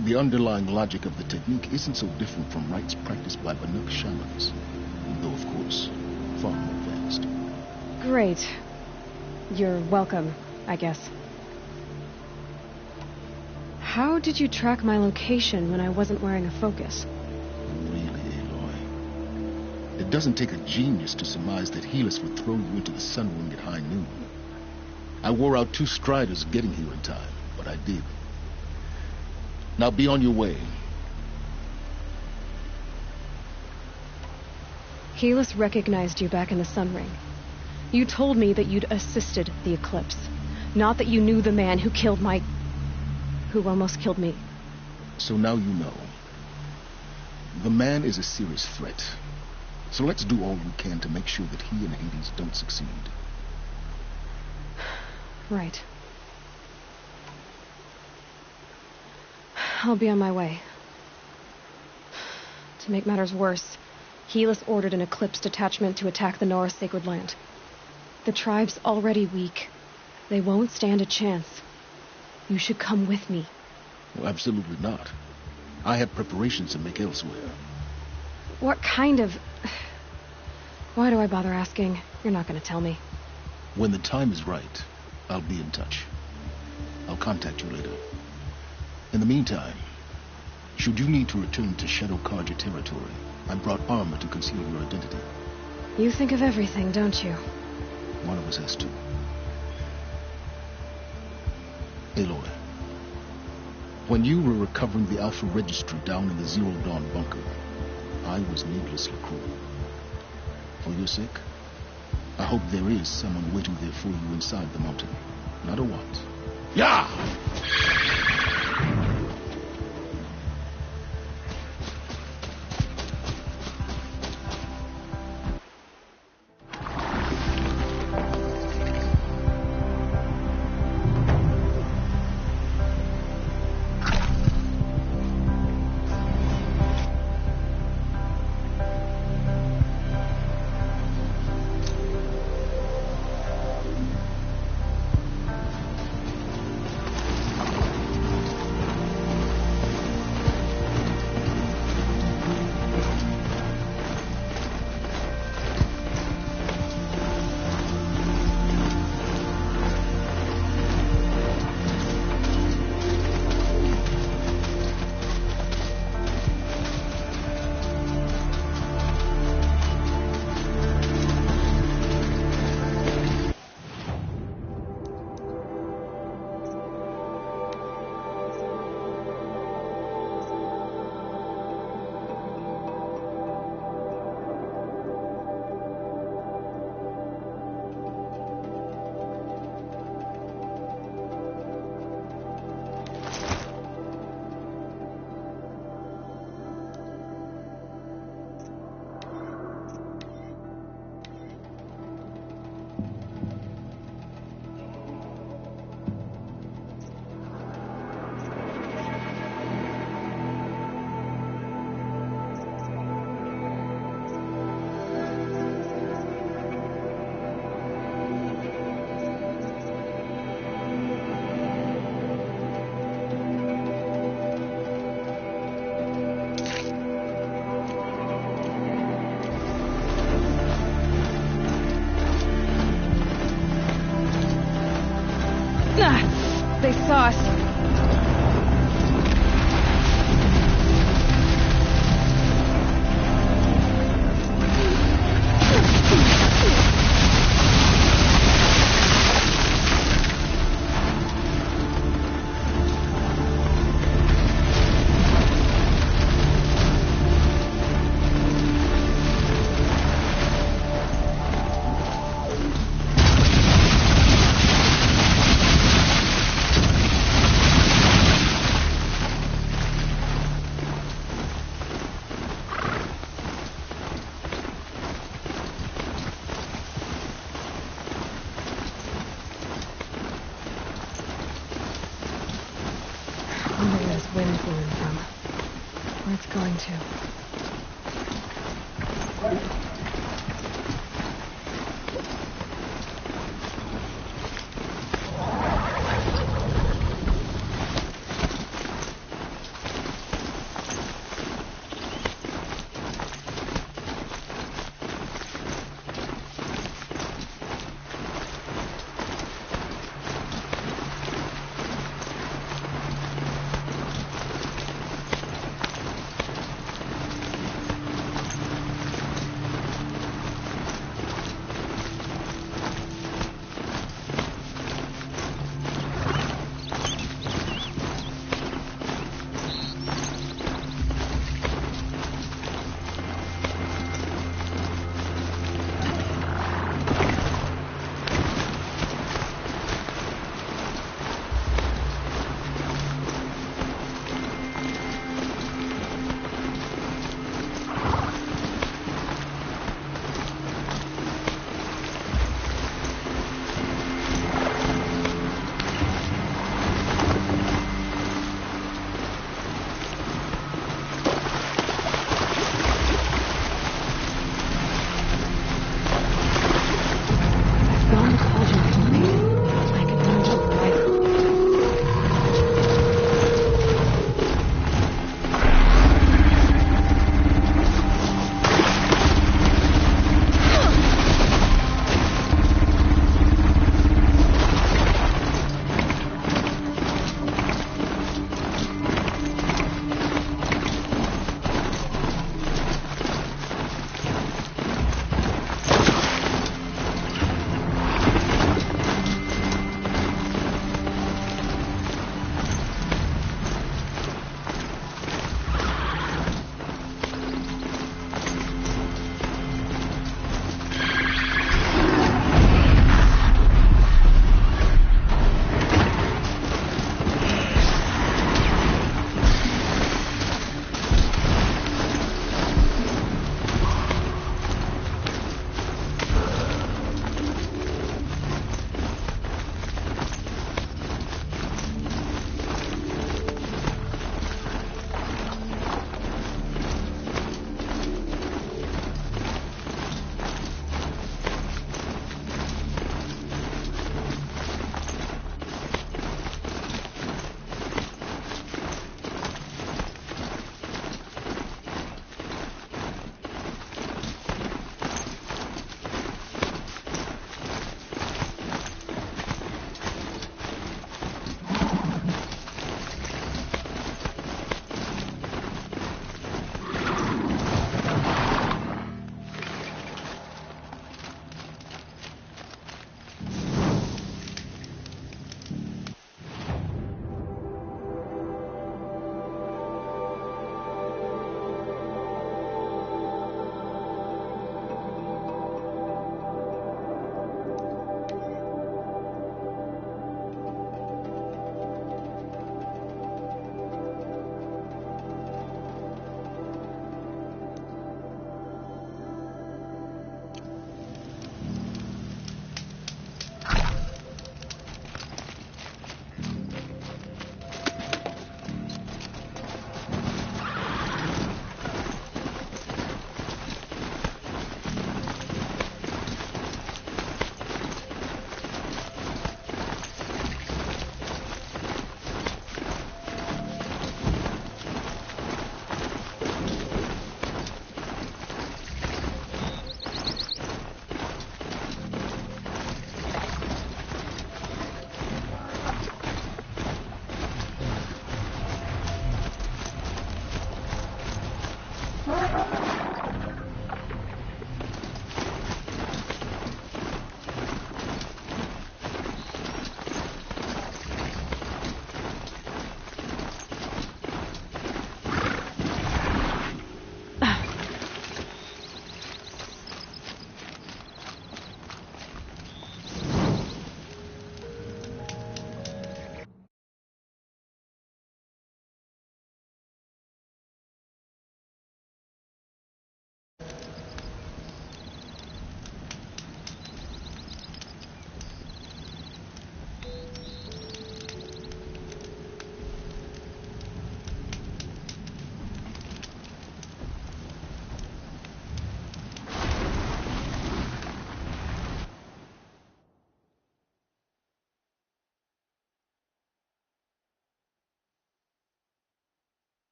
the underlying logic of the technique isn't so different from rites practiced by Banuk shamans, though, of course, far more advanced. Great. You're welcome, I guess. How did you track my location when I wasn't wearing a focus? Really, Aloy? It doesn't take a genius to surmise that Helis would throw you into the Sunwing at high noon. I wore out 2 striders getting here in time, but I did. Now be on your way. Helis recognized you back in the Sunring. You told me that you'd assisted the eclipse, not that you knew the man who almost killed me. So now you know. The man is a serious threat. So let's do all we can to make sure that he and Hades don't succeed. Right. I'll be on my way. To make matters worse, Helis ordered an Eclipse detachment to attack the Norris Sacred Land. The tribe's already weak. They won't stand a chance. You should come with me. Well, absolutely not. I have preparations to make elsewhere. What kind of... Why do I bother asking? You're not going to tell me. When the time is right, I'll be in touch. I'll contact you later. In the meantime, should you need to return to Shadow Karja territory, I brought armor to conceal your identity. You think of everything, don't you? One of us has to. Aloy, when you were recovering the Alpha Registry down in the Zero Dawn bunker, I was needlessly cruel. For your sake, I hope there is someone waiting there for you inside the mountain. Not a what. Yeah! They saw us. Wind blowing from. Where it's going to.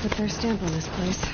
put their stamp on this place.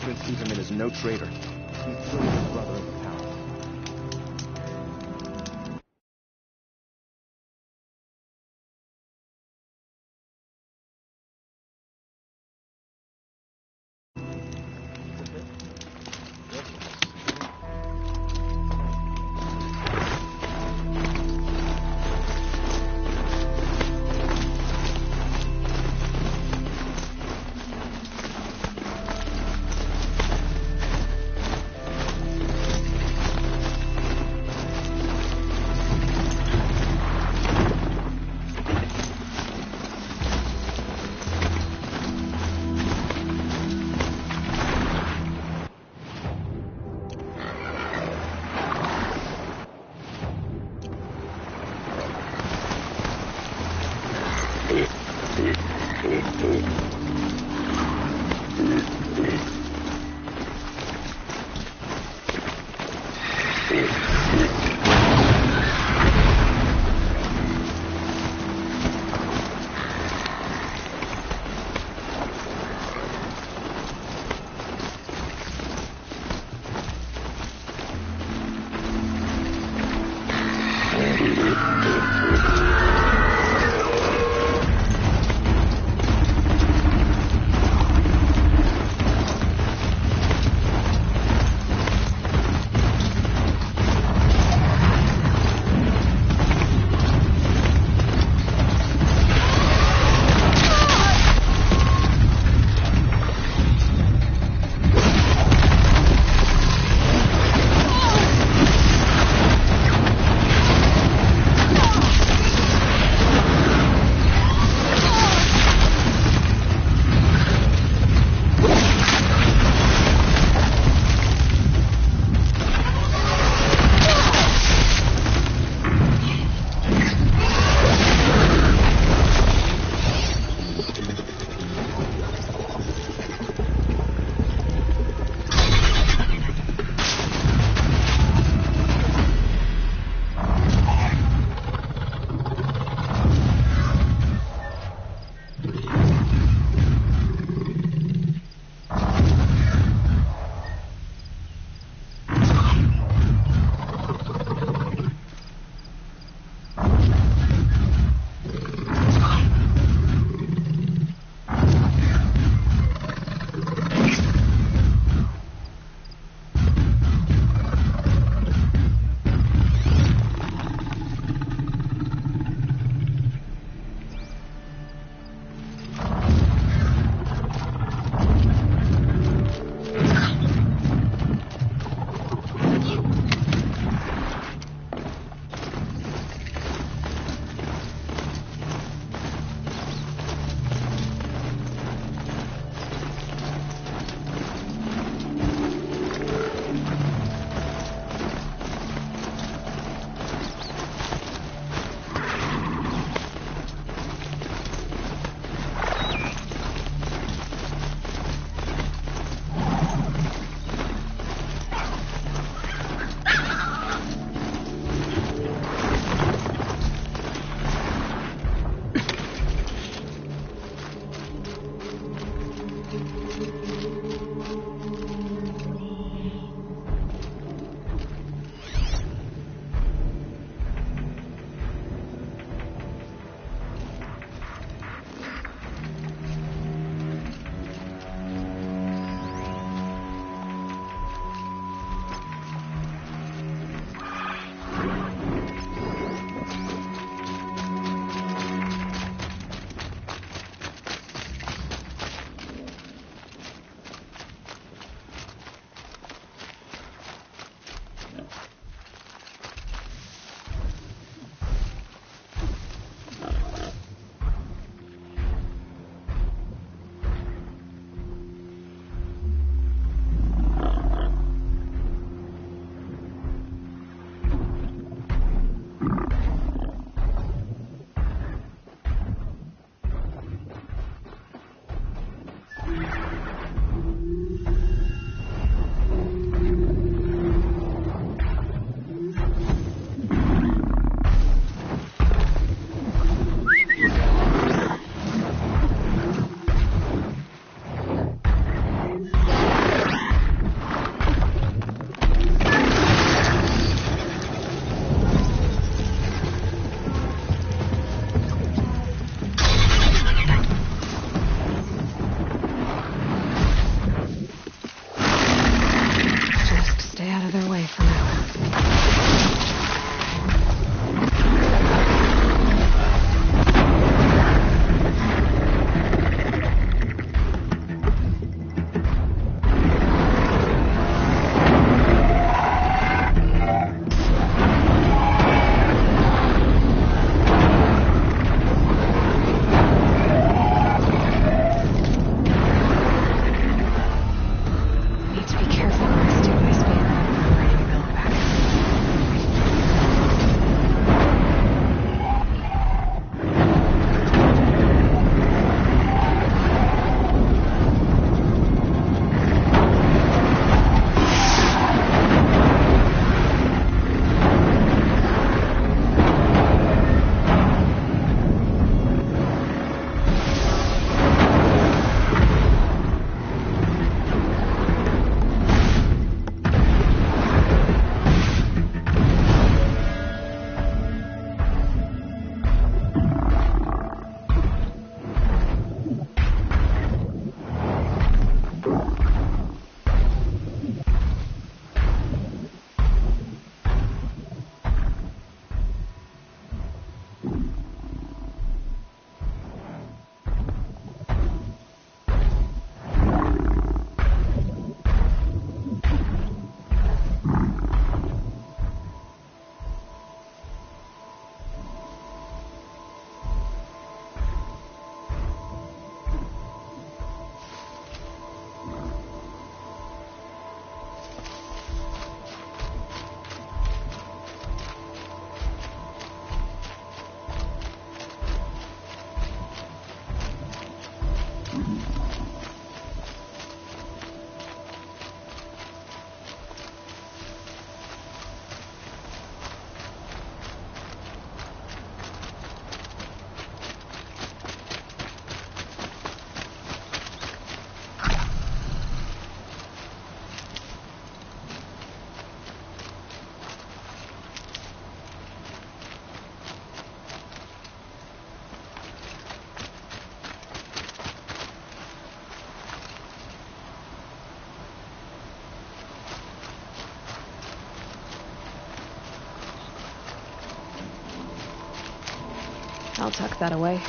Prince Superman is no traitor. He's truly his brother in the power. I'll tuck that away.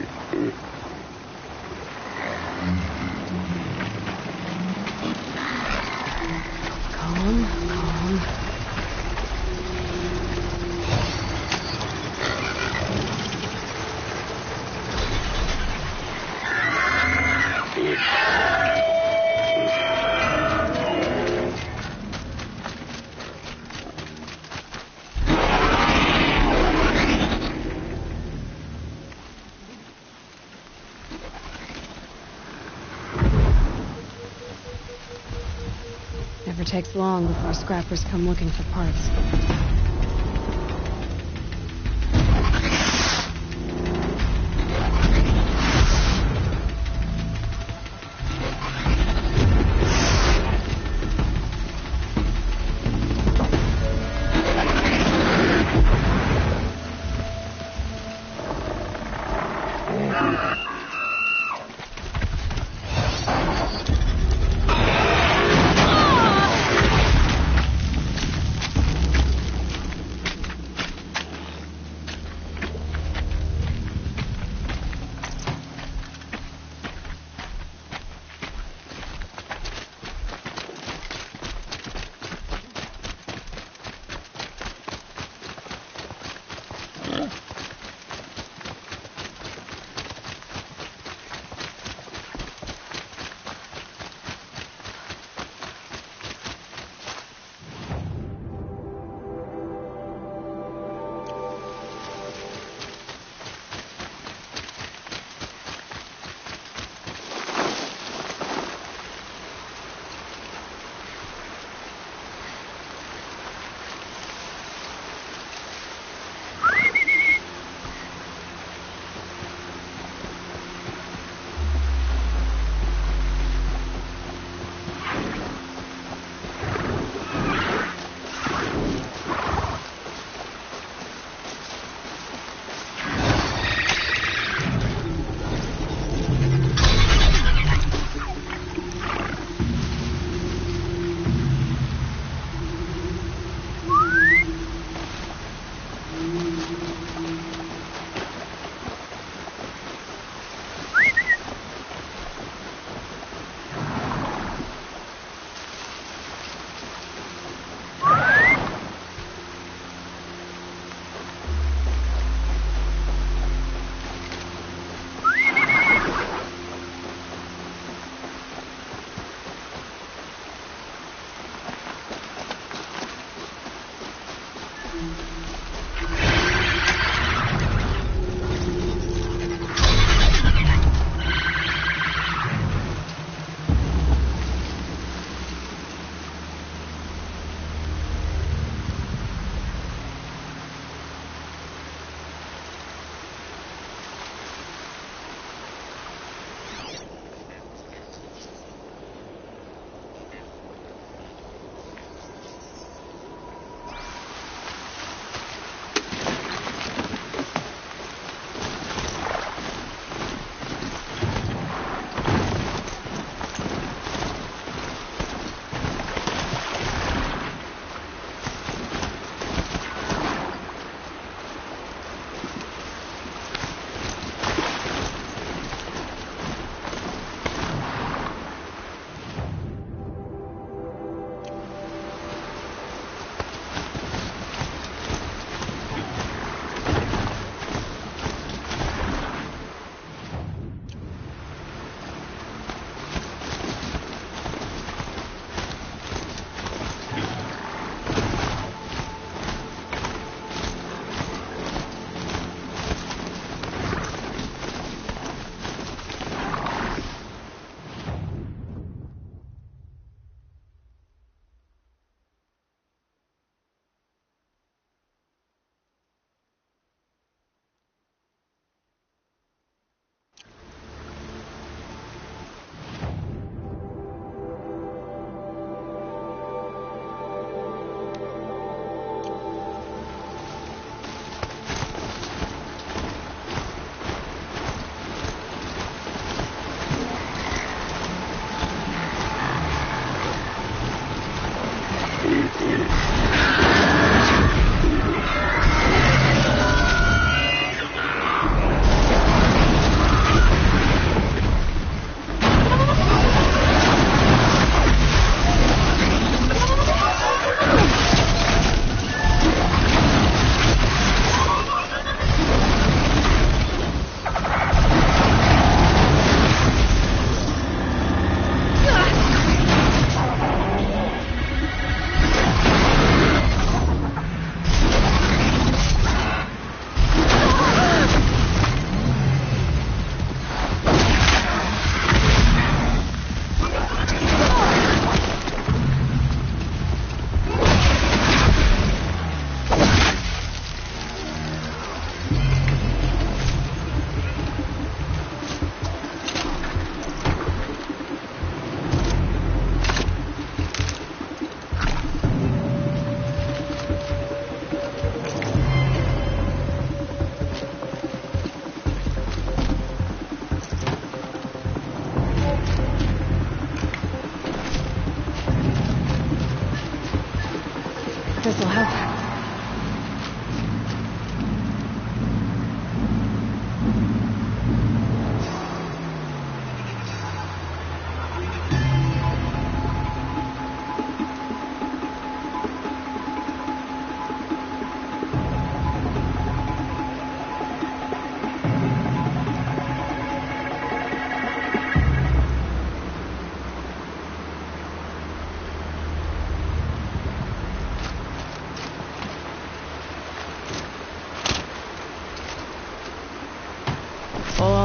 Calm, calm. Never takes long before scrappers come looking for parts.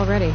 already.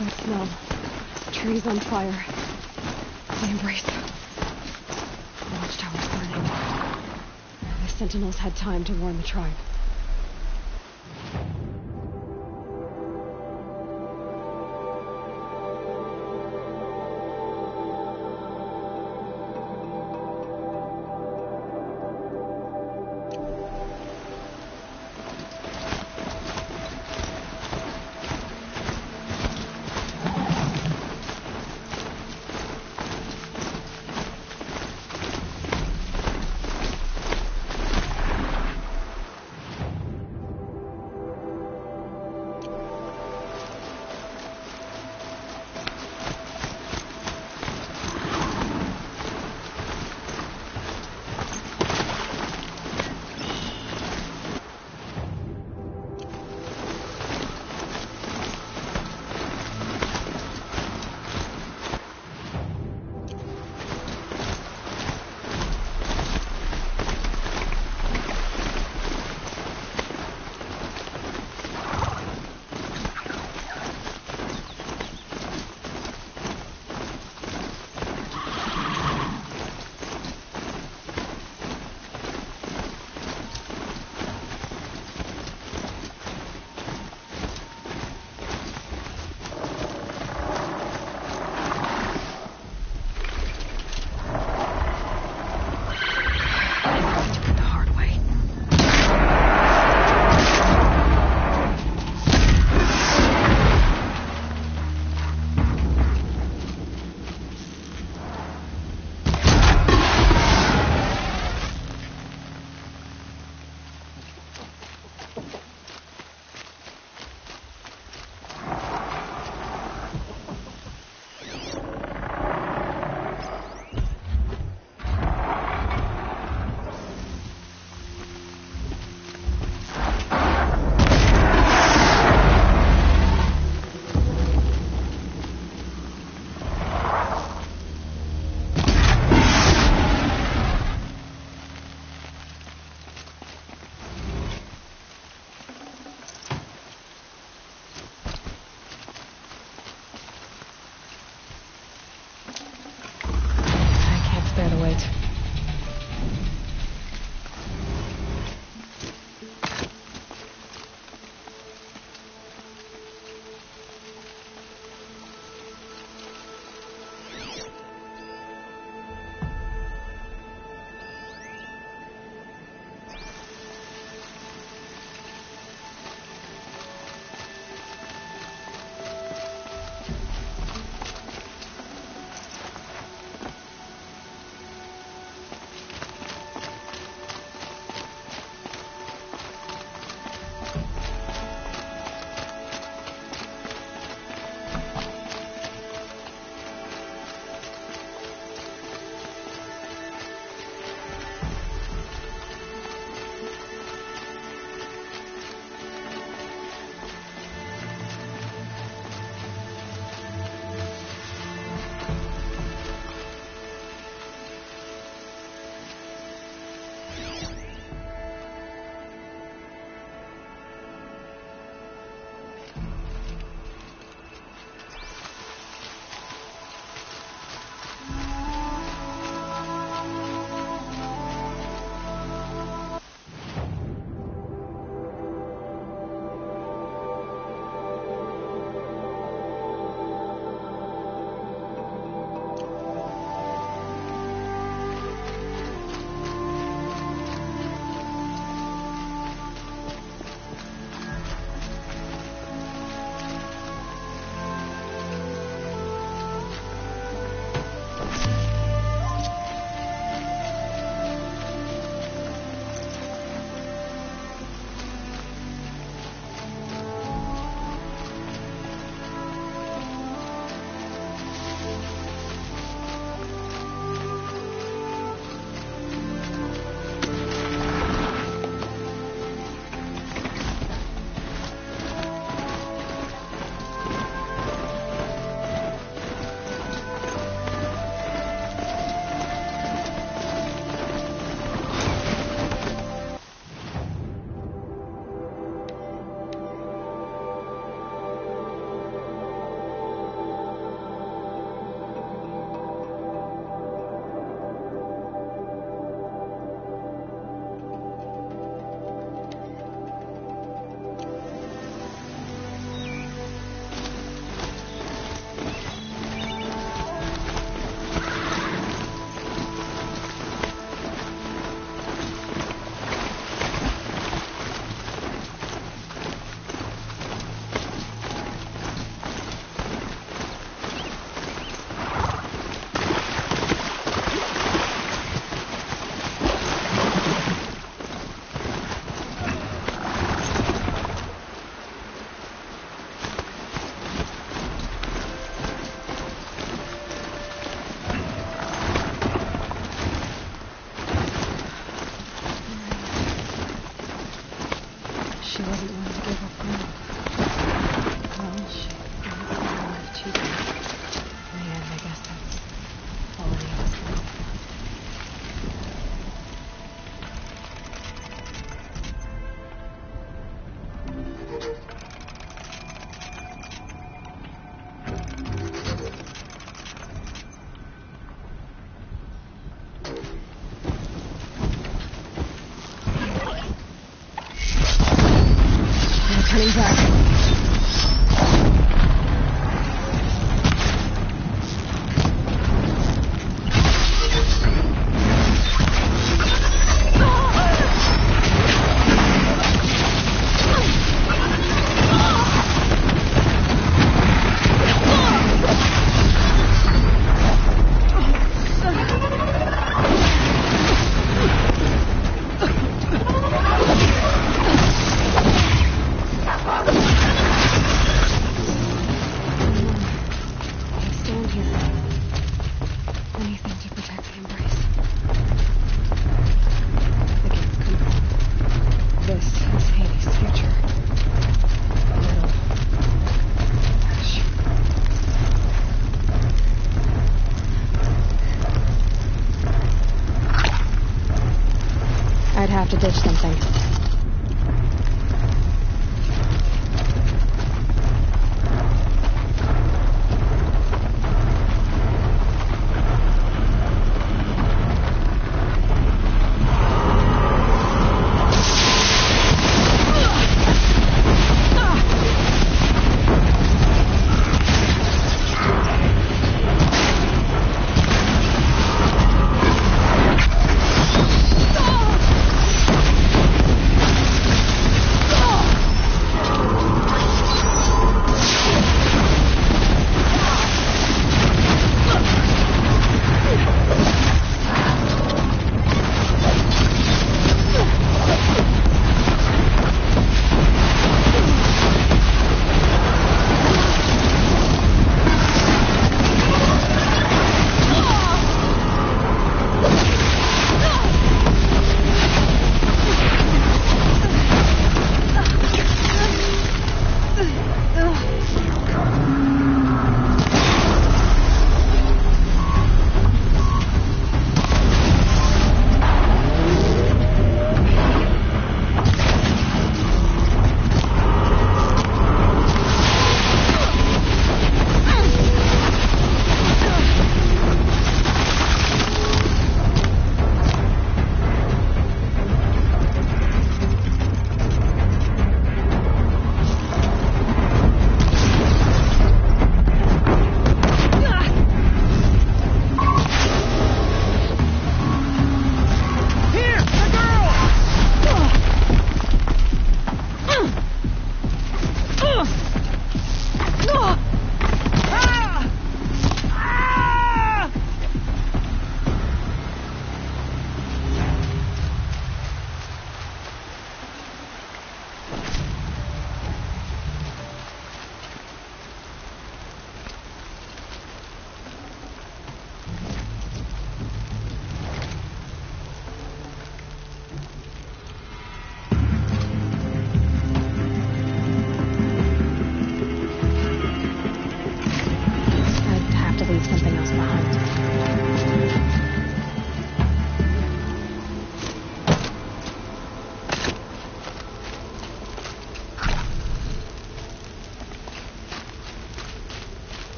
That smell. Trees on fire. The embrace. The watchtower's burning. The sentinels had time to warn the tribe. to ditch something.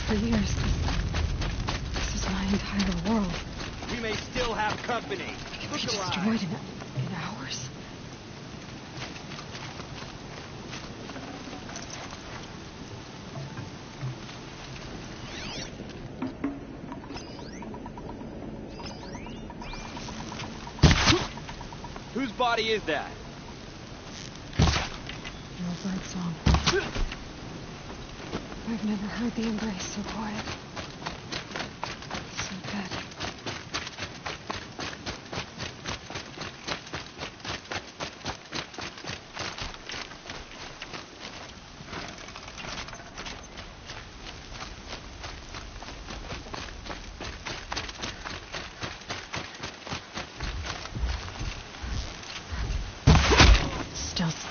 For years, this is my entire world. We may still have company. It could be destroyed in hours. Whose body is that? No bird song. I've never heard the embrace so quiet. So dead. Stealth.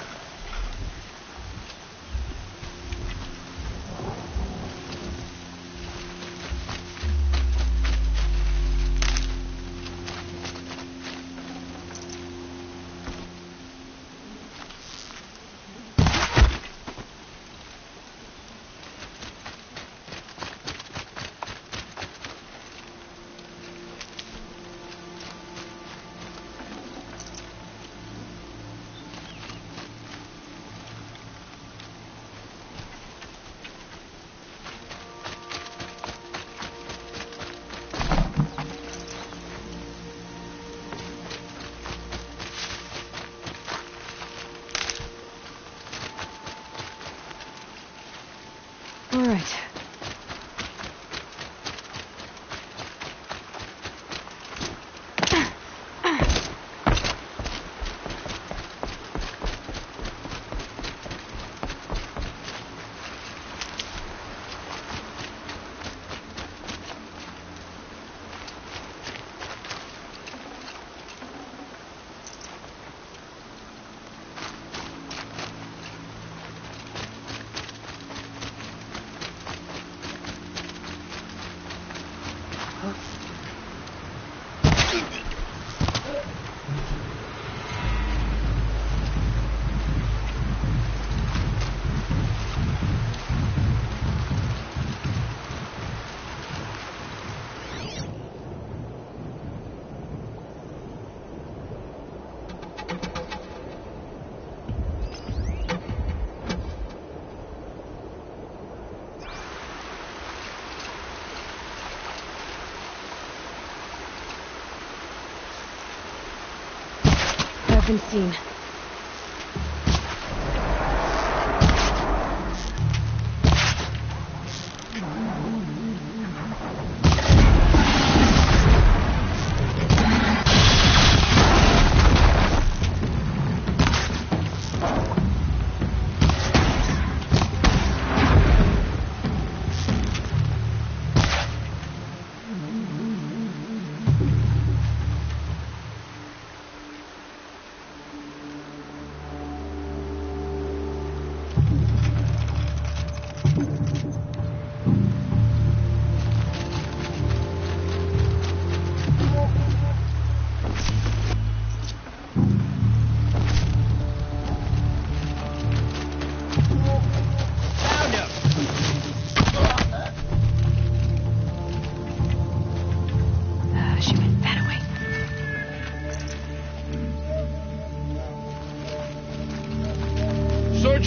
All right. been seen.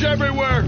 Everywhere!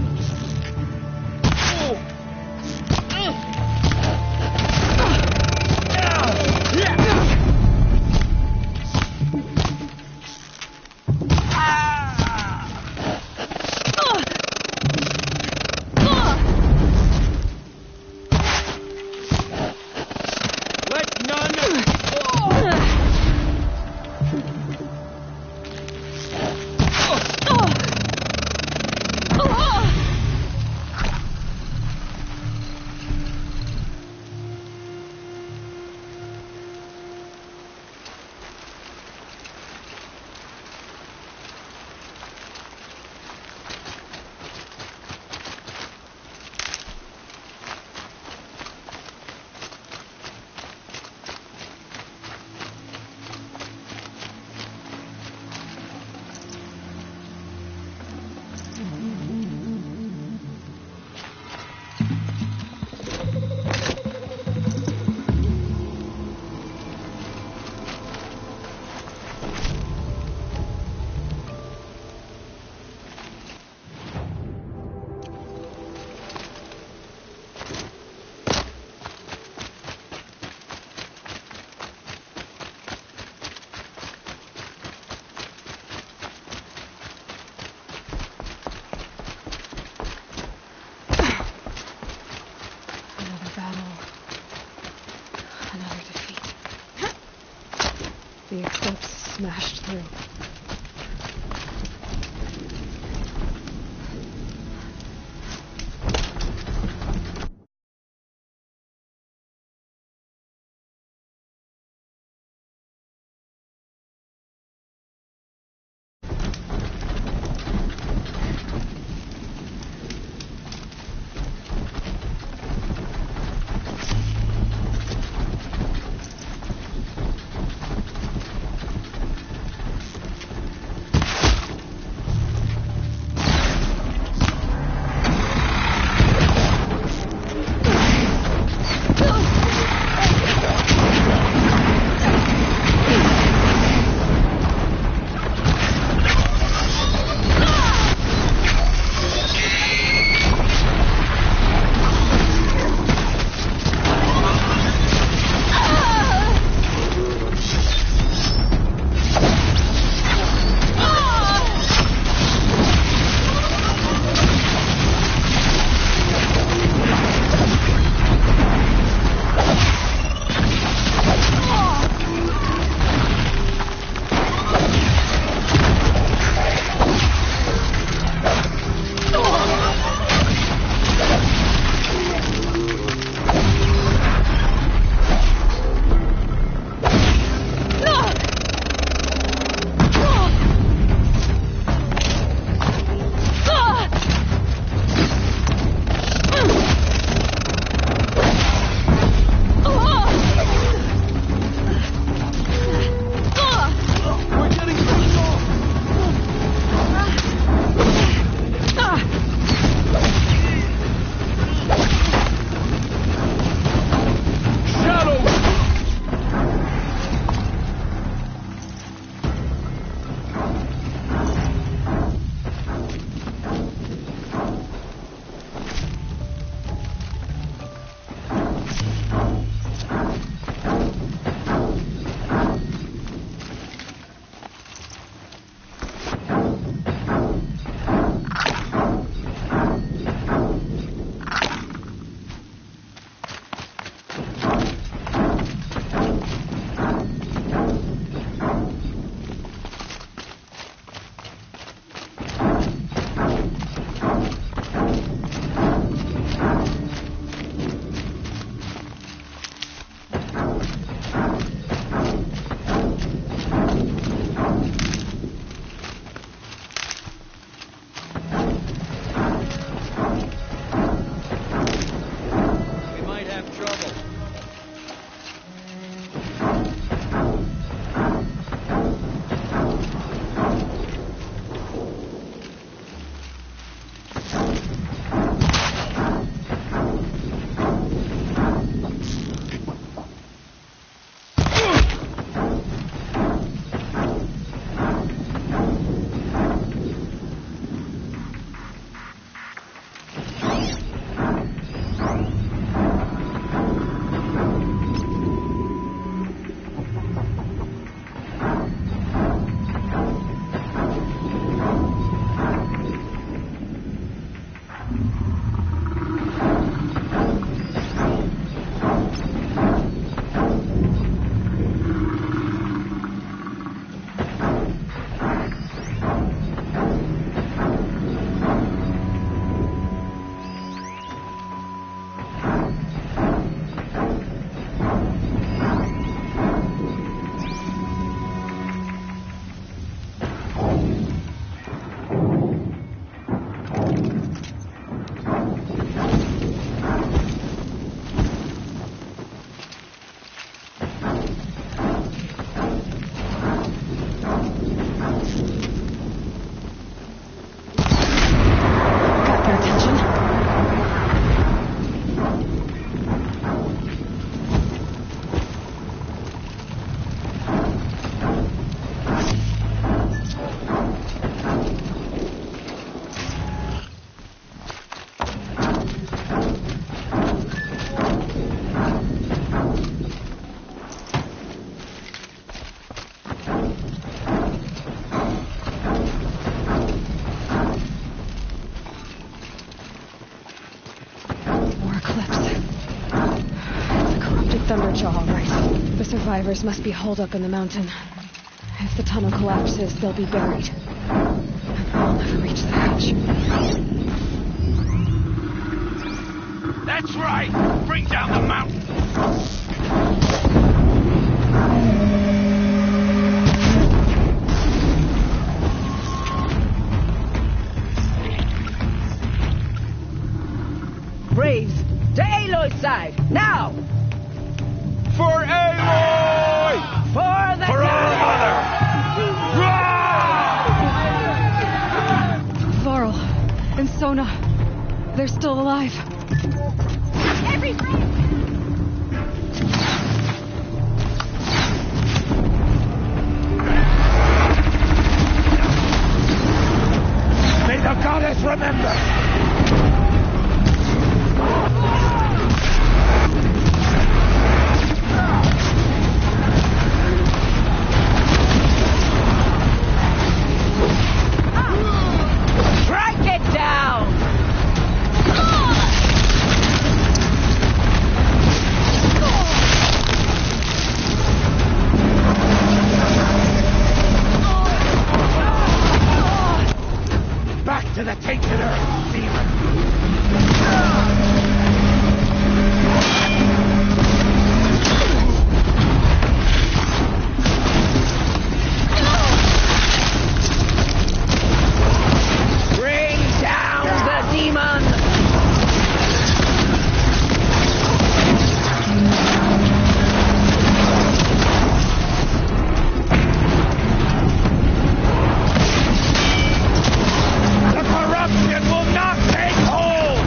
The eclipse smashed through. Thunderjaw, all right. The survivors must be holed up in the mountain. If the tunnel collapses, they'll be buried. I'll never reach the hatch. That's right! Bring down the mountain! Braves, to Aloy's side, now! For Aloy! For the For our mother! Varl and Sona, they're still alive. Every May the goddess remember! Strike it down! Back to the tainted earth, demon! Bring down the demon! The corruption will not take hold!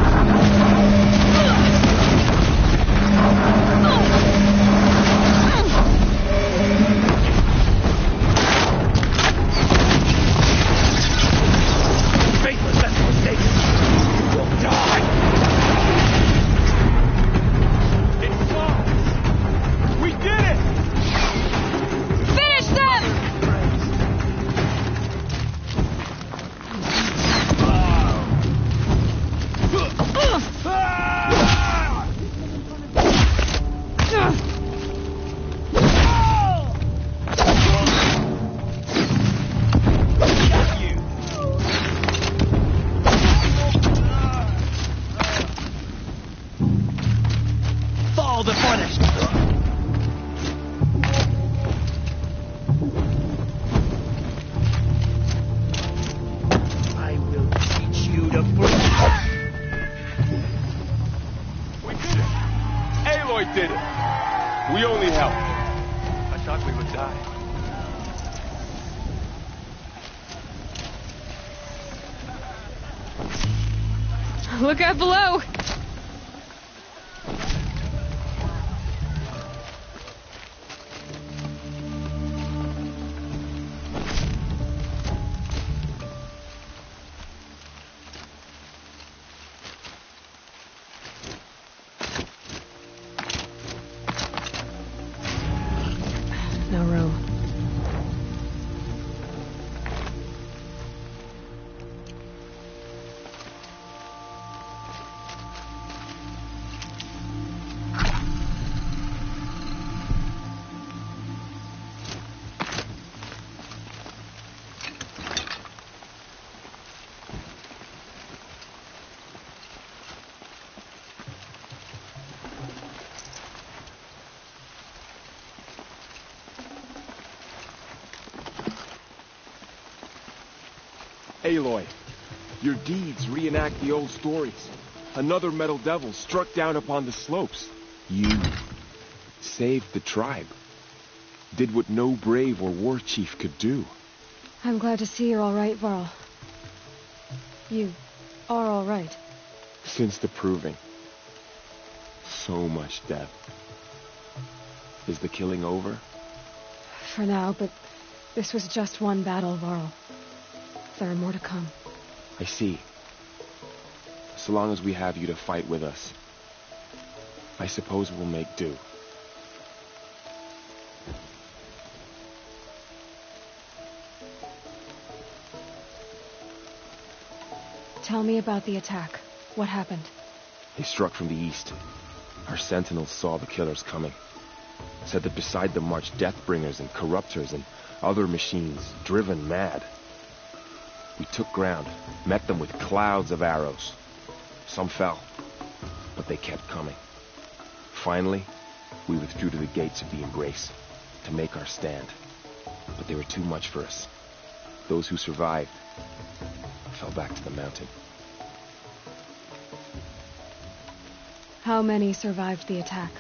Faithless and forsaken, you will die! It's solved! We did it! Finish them! Fall the punished! I will teach you to breathe. We did it! Aloy did it! We only helped. I thought we would die. Look out below! No room. Aloy, your deeds reenact the old stories. Another metal devil struck down upon the slopes. You saved the tribe. Did what no brave or war chief could do. I'm glad to see you're all right, Varl. You are all right. Since the proving. So much death. Is the killing over? For now, but this was just one battle, Varl. There are more to come. I see. So long as we have you to fight with us, I suppose we'll make do. Tell me about the attack. What happened? They struck from the east. Our sentinels saw the killers coming. Said that beside them marched Deathbringers and Corruptors and other machines, driven mad. We took ground, met them with clouds of arrows. Some fell, but they kept coming. Finally, we withdrew to the gates of the Embrace to make our stand. But they were too much for us. Those who survived fell back to the mountain. How many survived the attack?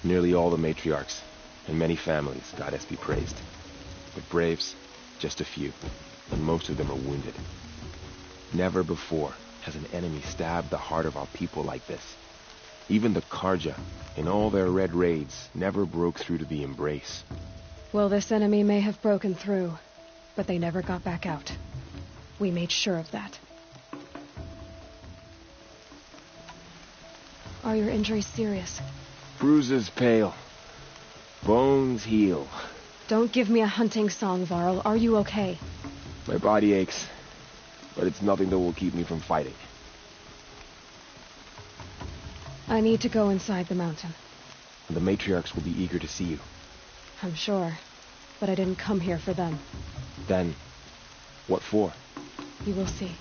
Nearly all the matriarchs, and many families, goddess be praised. But braves, just a few, and most of them are wounded. Never before has an enemy stabbed the heart of our people like this. Even the Karja, in all their red raids, never broke through to the Embrace. Well, this enemy may have broken through, but they never got back out. We made sure of that. Are your injuries serious? Bruises pale. Bones heal. Don't give me a hunting song, Varl. Are you okay? My body aches, but it's nothing that will keep me from fighting. I need to go inside the mountain. The matriarchs will be eager to see you. I'm sure, but I didn't come here for them. Then, what for? You will see.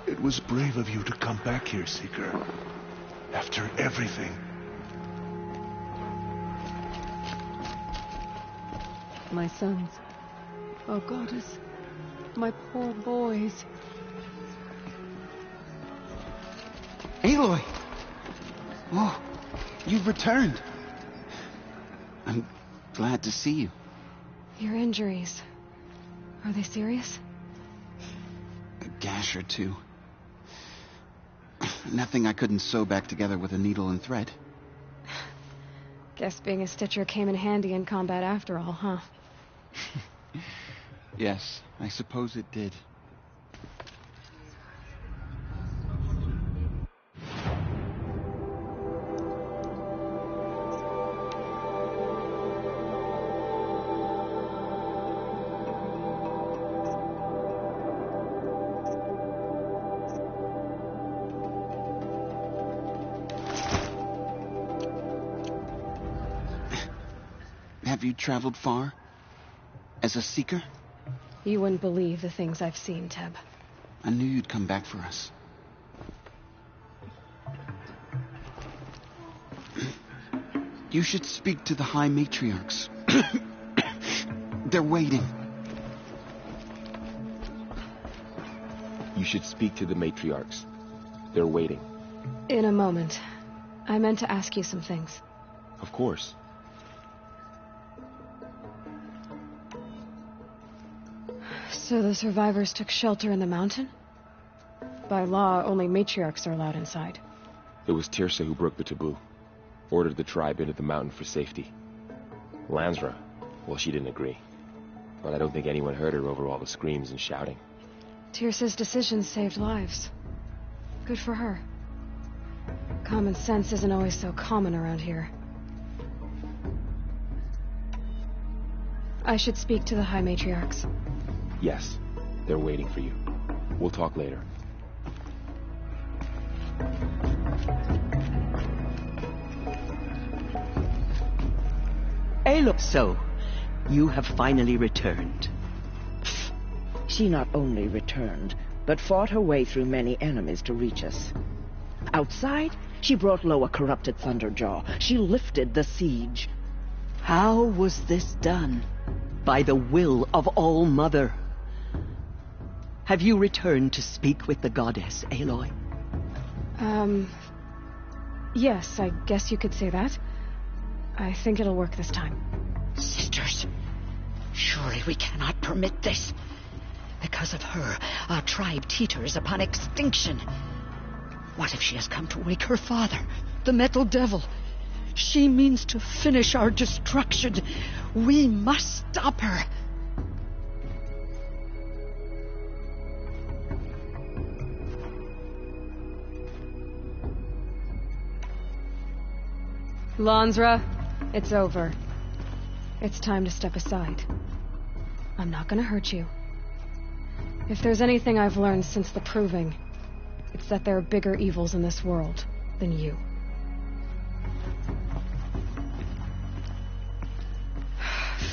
It was brave of you to come back here, Seeker. After everything. My sons. Oh, Goddess. My poor boys. Aloy! Oh, you've returned. I'm glad to see you. Your injuries. Are they serious? A gash or two. Nothing I couldn't sew back together with a needle and thread. Guess being a stitcher came in handy in combat after all, huh? Yes, I suppose it did. Have you traveled far? As a seeker? You wouldn't believe the things I've seen, Teb. I knew you'd come back for us. You should speak to the High Matriarchs. They're waiting. You should speak to the matriarchs. They're waiting. In a moment. I meant to ask you some things. Of course. So the survivors took shelter in the mountain? By law, only matriarchs are allowed inside. It was Tirsa who broke the taboo. Ordered the tribe into the mountain for safety. Lansra, well, she didn't agree. But I don't think anyone heard her over all the screams and shouting. Tirsa's decisions saved lives. Good for her. Common sense isn't always so common around here. I should speak to the High Matriarchs. Yes, they're waiting for you. We'll talk later. Aloy, so, you have finally returned. She not only returned, but fought her way through many enemies to reach us. Outside, she brought low a corrupted Thunderjaw. She lifted the siege. How was this done? By the will of All-Mother. Have you returned to speak with the goddess, Aloy? Yes, I guess you could say that. I think it'll work this time. Sisters, Surely we cannot permit this. Because of her, our tribe teeters upon extinction. What if she has come to wake her father, the Metal Devil? She means to finish our destruction. We must stop her. Lansra, it's over. It's time to step aside. I'm not gonna hurt you. If there's anything I've learned since the Proving, it's that there are bigger evils in this world than you.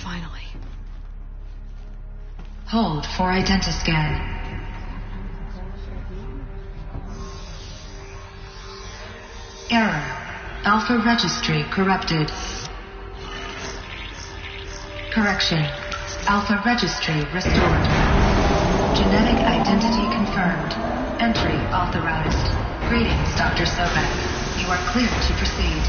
Finally. Hold for identiscan. Error. Alpha registry corrupted. Correction. Alpha registry restored. Genetic identity confirmed. Entry authorized. Greetings, Dr. Sobek. You are clear to proceed.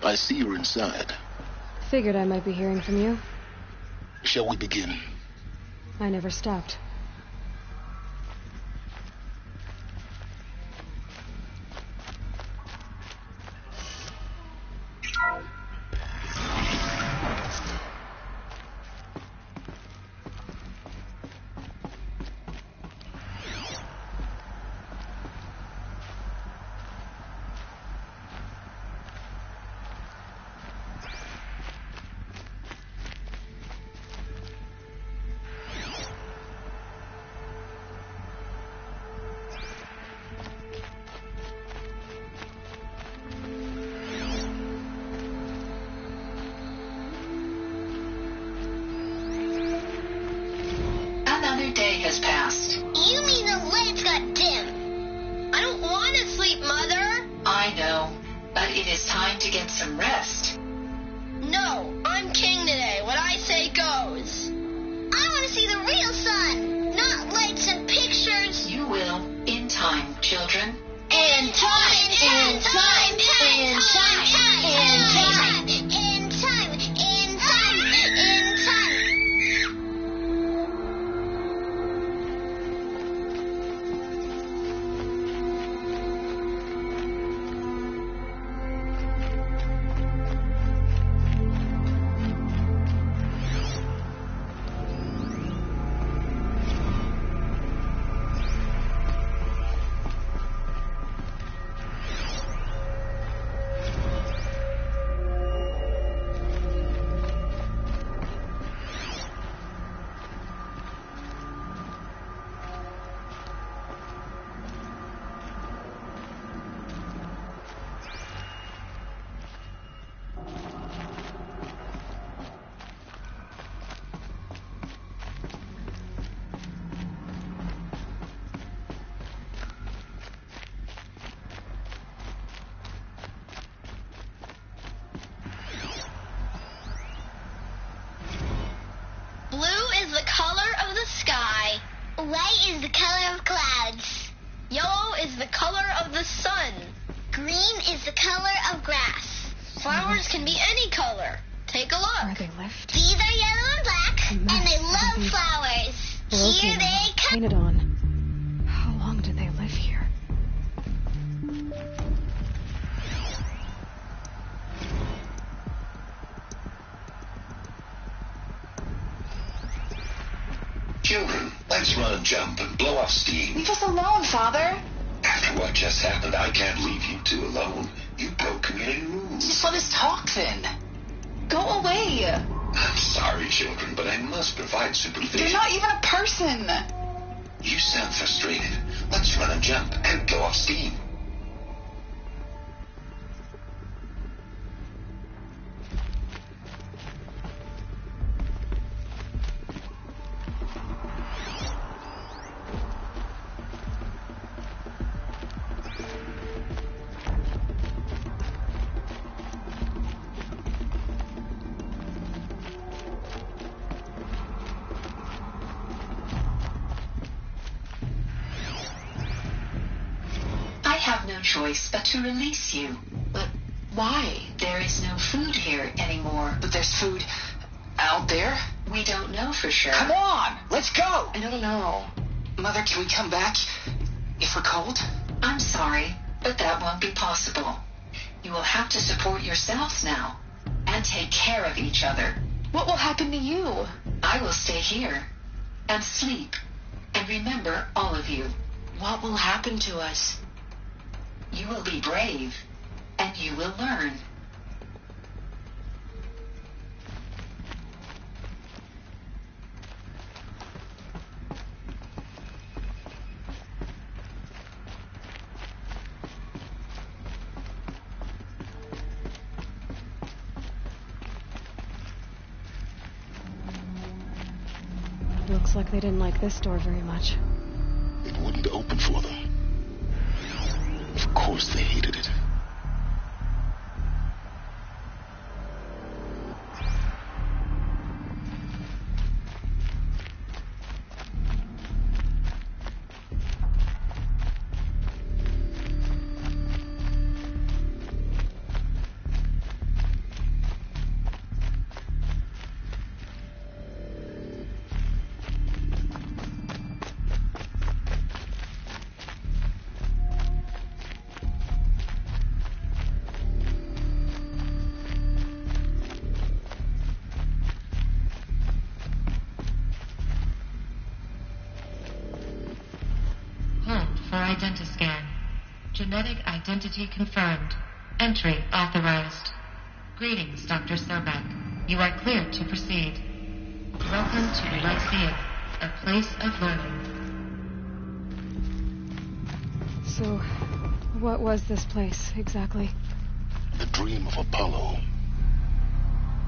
I see you're inside. Figured I might be hearing from you. Shall we begin? I never stopped. Another day has passed. You mean the lights got dim? I don't want to sleep, Mother. I know, but it is time to get some rest. No, I'm king today. What I say goes. I want to see the real sun, not lights and pictures. You will, in time, children. In time, in time, in time, in time, in time, in time, in time. White is the color of clouds. Yellow is the color of the sun. Green is the color of grass. Flowers can be any color. Take a look. Where they left. These are yellow and black, and they love flowers. Here they come. Painted on. How long did they live here? Children, let's run and jump and blow off steam. Leave us alone, Father. After what just happened, I can't leave you two alone. You broke community rules. Just let us talk then. Go away. I'm sorry, children, but I must provide supervision. You're not even a person. You sound frustrated. Let's run and jump and blow off steam. I have no choice but to release you. But why? There is no food here anymore. But there's food out there? We don't know for sure. Come on, let's go. I don't know. Mother, can we come back if we're cold? I'm sorry, but that won't be possible. You will have to support yourselves now and take care of each other. What will happen to you? I will stay here and sleep. And remember, all of you, What will happen to us? you will be brave and you will learn. Looks like they didn't like this door very much. It wouldn't open for them. Of course they hated it. For identiscan. Genetic identity confirmed. Entry authorized. Greetings, Dr. Sobek. You are cleared to proceed. Welcome to Elysium, a place of learning. So, what was this place, exactly? The dream of Apollo.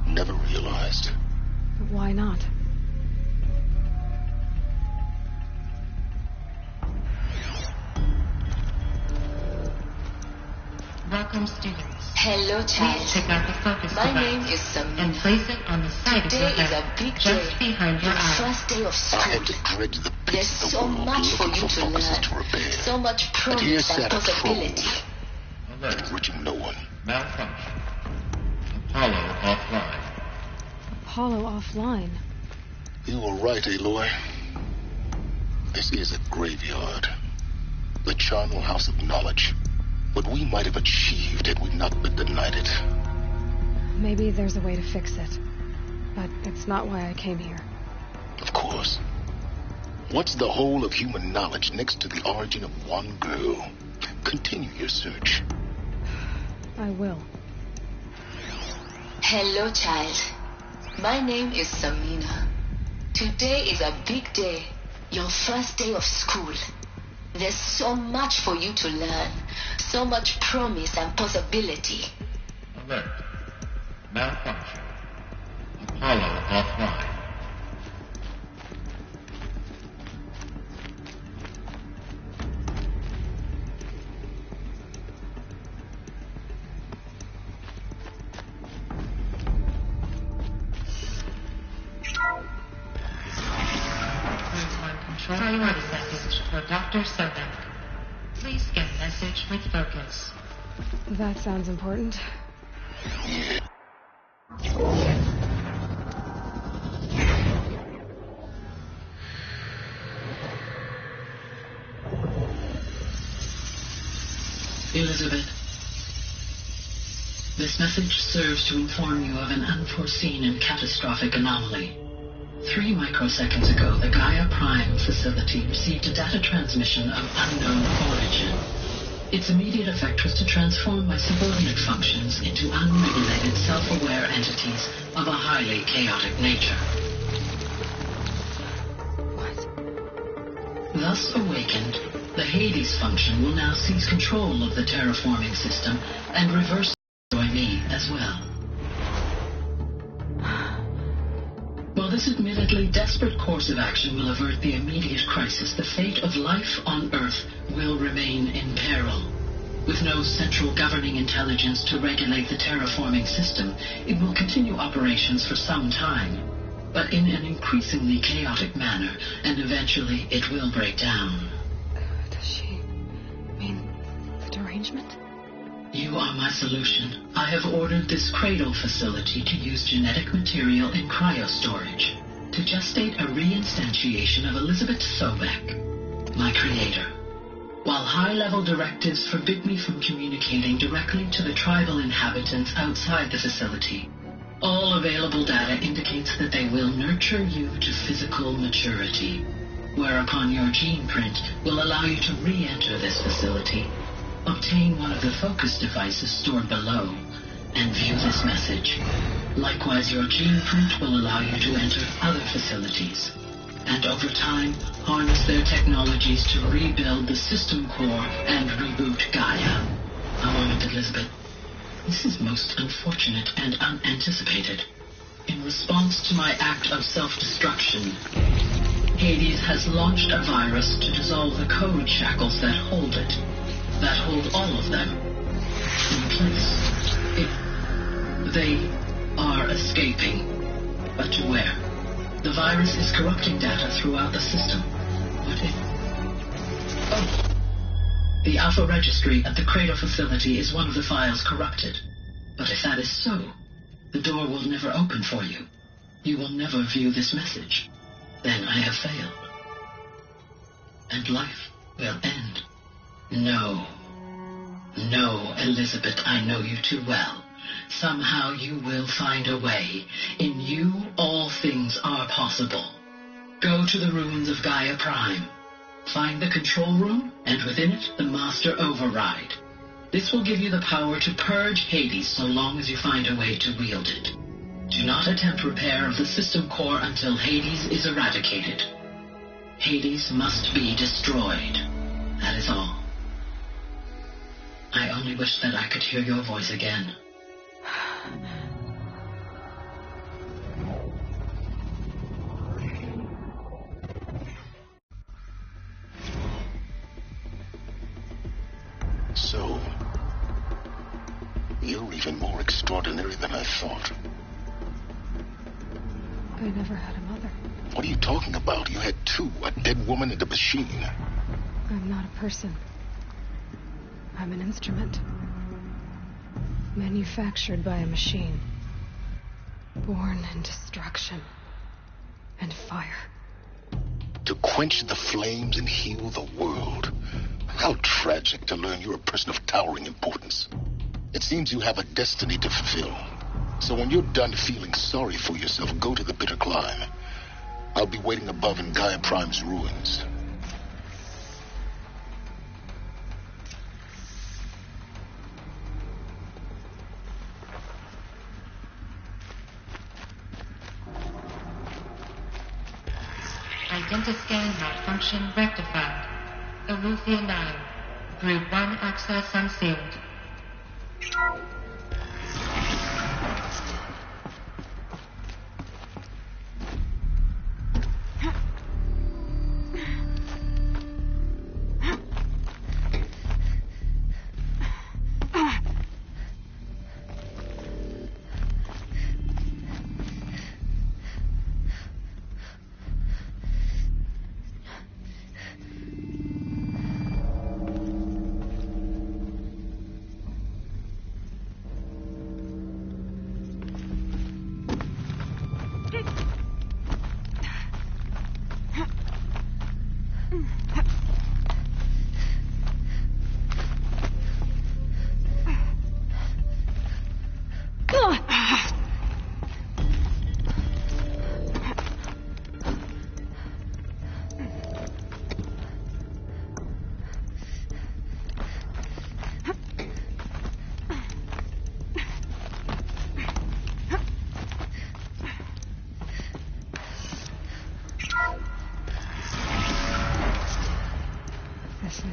Never realized. Why not? Welcome, students. Hello, Please child. take out the focus My device name is Samina. and place it on the side of your Today is head, a big just day. behind your Your eye. first day of I school. had to dredge the There's pits of the so world much for looking you to focuses learn. to repair. So much And here promise and sat a possibility. Alert. reaching no one. Malfunction. Apollo offline. Apollo offline. You were right, Aloy. This is a graveyard. The charnel house of knowledge. What we might have achieved had we not been denied it. Maybe there's a way to fix it. But it's not why I came here. Of course. What's the whole of human knowledge next to the origin of one girl? Continue your search. I will. Hello, child. My name is Samina. Today is a big day. Your first day of school. There's so much for you to learn. So much promise and possibility. Alert. Malfunction. Apollo offline. Priority message for Dr. Sobek. Please get message with focus. That sounds important. Elizabeth, this message serves to inform you of an unforeseen and catastrophic anomaly. 3 microseconds ago, the Gaia Prime facility received a data transmission of unknown origin. Its immediate effect was to transform my subordinate functions into unregulated, self-aware entities of a highly chaotic nature. What? Thus awakened, the Hades function will now seize control of the terraforming system and reverse destroy me as well. While this admittedly desperate course of action will avert the immediate crisis, the fate of life on Earth will remain in peril. With no central governing intelligence to regulate the terraforming system, it will continue operations for some time, but in an increasingly chaotic manner, and eventually it will break down. Does she mean the derangement? You are my solution. I have ordered this cradle facility to use genetic material in cryostorage to gestate a reinstantiation of Elizabeth Sobek, my creator. While high-level directives forbid me from communicating directly to the tribal inhabitants outside the facility, all available data indicates that they will nurture you to physical maturity, whereupon your gene print will allow you to re-enter this facility, obtain one of the focus devices stored below, and view this message. Likewise, your gene print will allow you to enter other facilities, and over time, harness their technologies to rebuild the system core and reboot Gaia. A moment, Elizabeth. This is most unfortunate and unanticipated. In response to my act of self-destruction, Hades has launched a virus to dissolve the code shackles that hold it, that hold all of them in place. They are escaping, but to where? The virus is corrupting data throughout the system. What if... Oh. The Alpha Registry at the Cradle facility is one of the files corrupted. But if that is so, the door will never open for you. You will never view this message. Then I have failed. And life will end. No. No, Elizabeth, I know you too well. Somehow you will find a way. In you, all things are possible. Go to the ruins of Gaia Prime. Find the control room, and within it, the Master Override. This will give you the power to purge Hades so long as you find a way to wield it. Do not attempt repair of the system core until Hades is eradicated. Hades must be destroyed. That is all. I only wish that I could hear your voice again. So, you're even more extraordinary than I thought. I never had a mother. What are you talking about? You had two, a dead woman and a machine. I'm not a person. I'm an instrument. Manufactured by a machine. Born in destruction and fire. To quench the flames and heal the world. How tragic to learn you're a person of towering importance. It seems you have a destiny to fulfill. So when you're done feeling sorry for yourself, go to the bitter climb. I'll be waiting above in Gaia Prime's ruins. Identiscan malfunction rectified. Eleuthia 9. Group 1 access unsealed.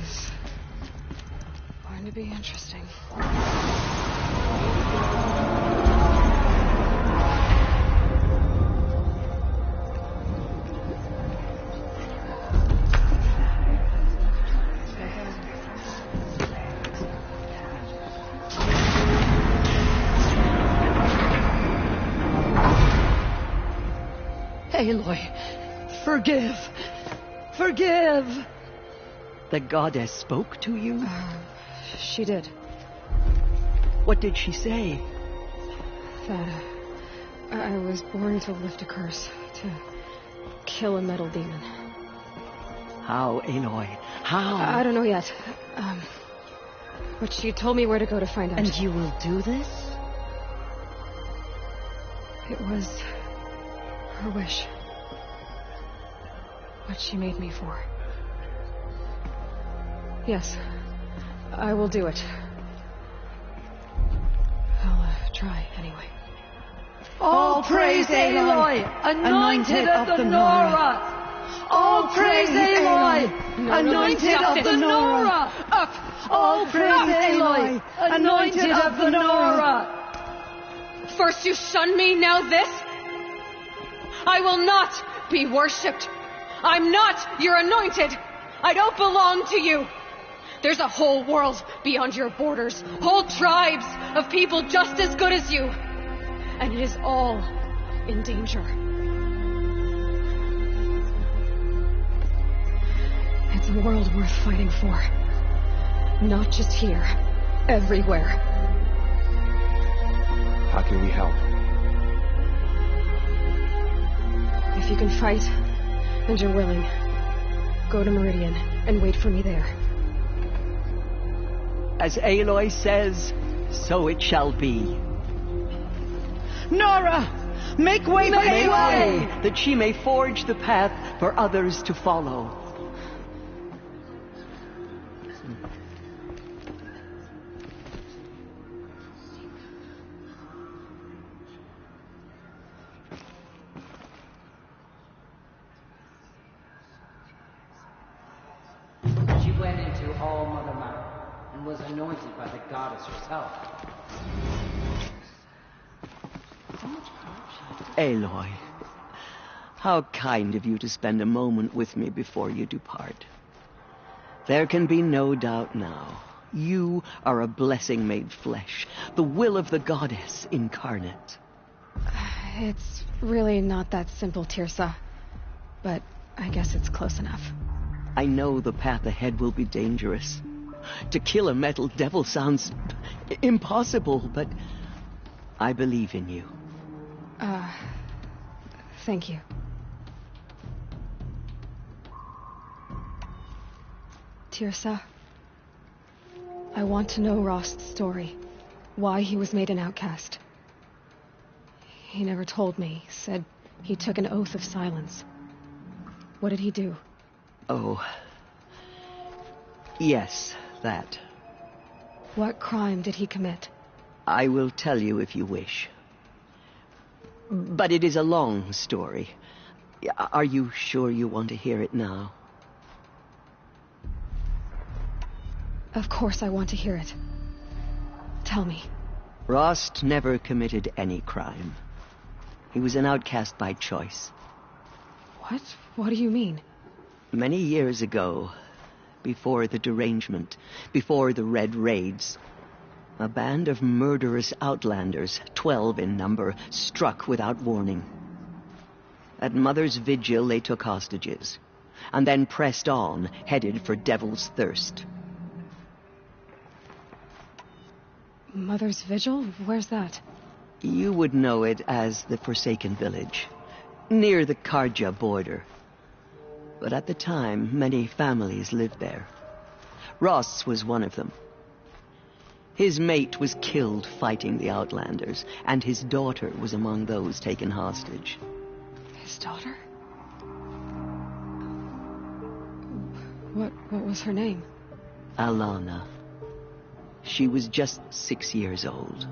is going to be interesting. Aloy, forgive! Forgive! The goddess spoke to you? She did. What did she say? That I was born to lift a curse, to kill a metal demon. How, Aloy? How? I don't know yet. But she told me where to go to find out. And you will do this? It was her wish. What she made me for. Yes, I will do it. I'll try anyway. All praise Aloy, anointed of the Nora! All praise Aloy, anointed of the Nora! Up! All praise Aloy, anointed of the Nora! First you shun me, now this? I will not be worshipped. I'm not your anointed. I don't belong to you. There's a whole world beyond your borders, whole tribes of people just as good as you. And it is all in danger. It's a world worth fighting for. Not just here, everywhere. How can we help? If you can fight, and you're willing, go to Meridian and wait for me there. As Aloy says, so it shall be. Nora! Make way for Aloy! That she may forge the path for others to follow. Was anointed by the goddess herself. Aloy, how kind of you to spend a moment with me before you depart. There can be no doubt now. You are a blessing made flesh, the will of the goddess incarnate. It's really not that simple, Tirsa. But I guess it's close enough. I know the path ahead will be dangerous. To kill a metal devil sounds impossible, but I believe in you. Thank you. Tirsa, I want to know Rost's story. Why he was made an outcast. He never told me. Said he took an oath of silence. What did he do? Oh. Yes, that. What crime did he commit? I will tell you if you wish. But it is a long story. Are you sure you want to hear it now? Of course I want to hear it. Tell me. Rost never committed any crime. He was an outcast by choice. What? What do you mean? Many years ago, before the derangement, before the Red Raids, a band of murderous outlanders, 12 in number, struck without warning. At Mother's Vigil, they took hostages, and then pressed on, headed for Devil's Thirst. Mother's Vigil? Where's that? You would know it as the Forsaken Village, near the Karja border. But at the time, many families lived there. Rost's was one of them. His mate was killed fighting the Outlanders, and his daughter was among those taken hostage. His daughter? What was her name? Alana. She was just 6 years old.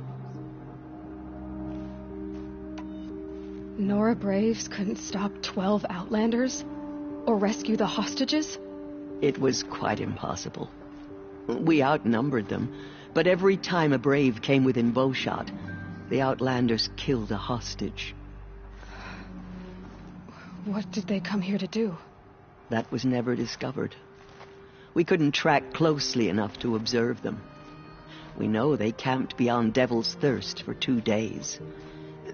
Nora Braves couldn't stop 12 Outlanders? Or rescue the hostages? It was quite impossible. We outnumbered them, but every time a brave came within bowshot, the Outlanders killed a hostage. What did they come here to do? That was never discovered. We couldn't track closely enough to observe them. We know they camped beyond Devil's Thirst for 2 days.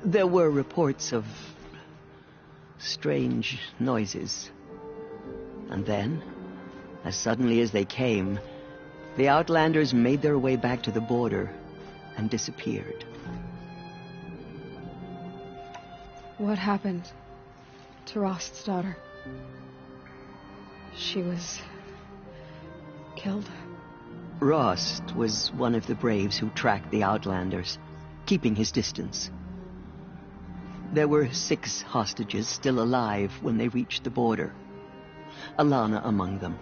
There were reports of strange noises. And then, as suddenly as they came, the Outlanders made their way back to the border and disappeared. What happened to Rost's daughter? She was killed? Rost was one of the braves who tracked the Outlanders, keeping his distance. There were 6 hostages still alive when they reached the border, Alana among them.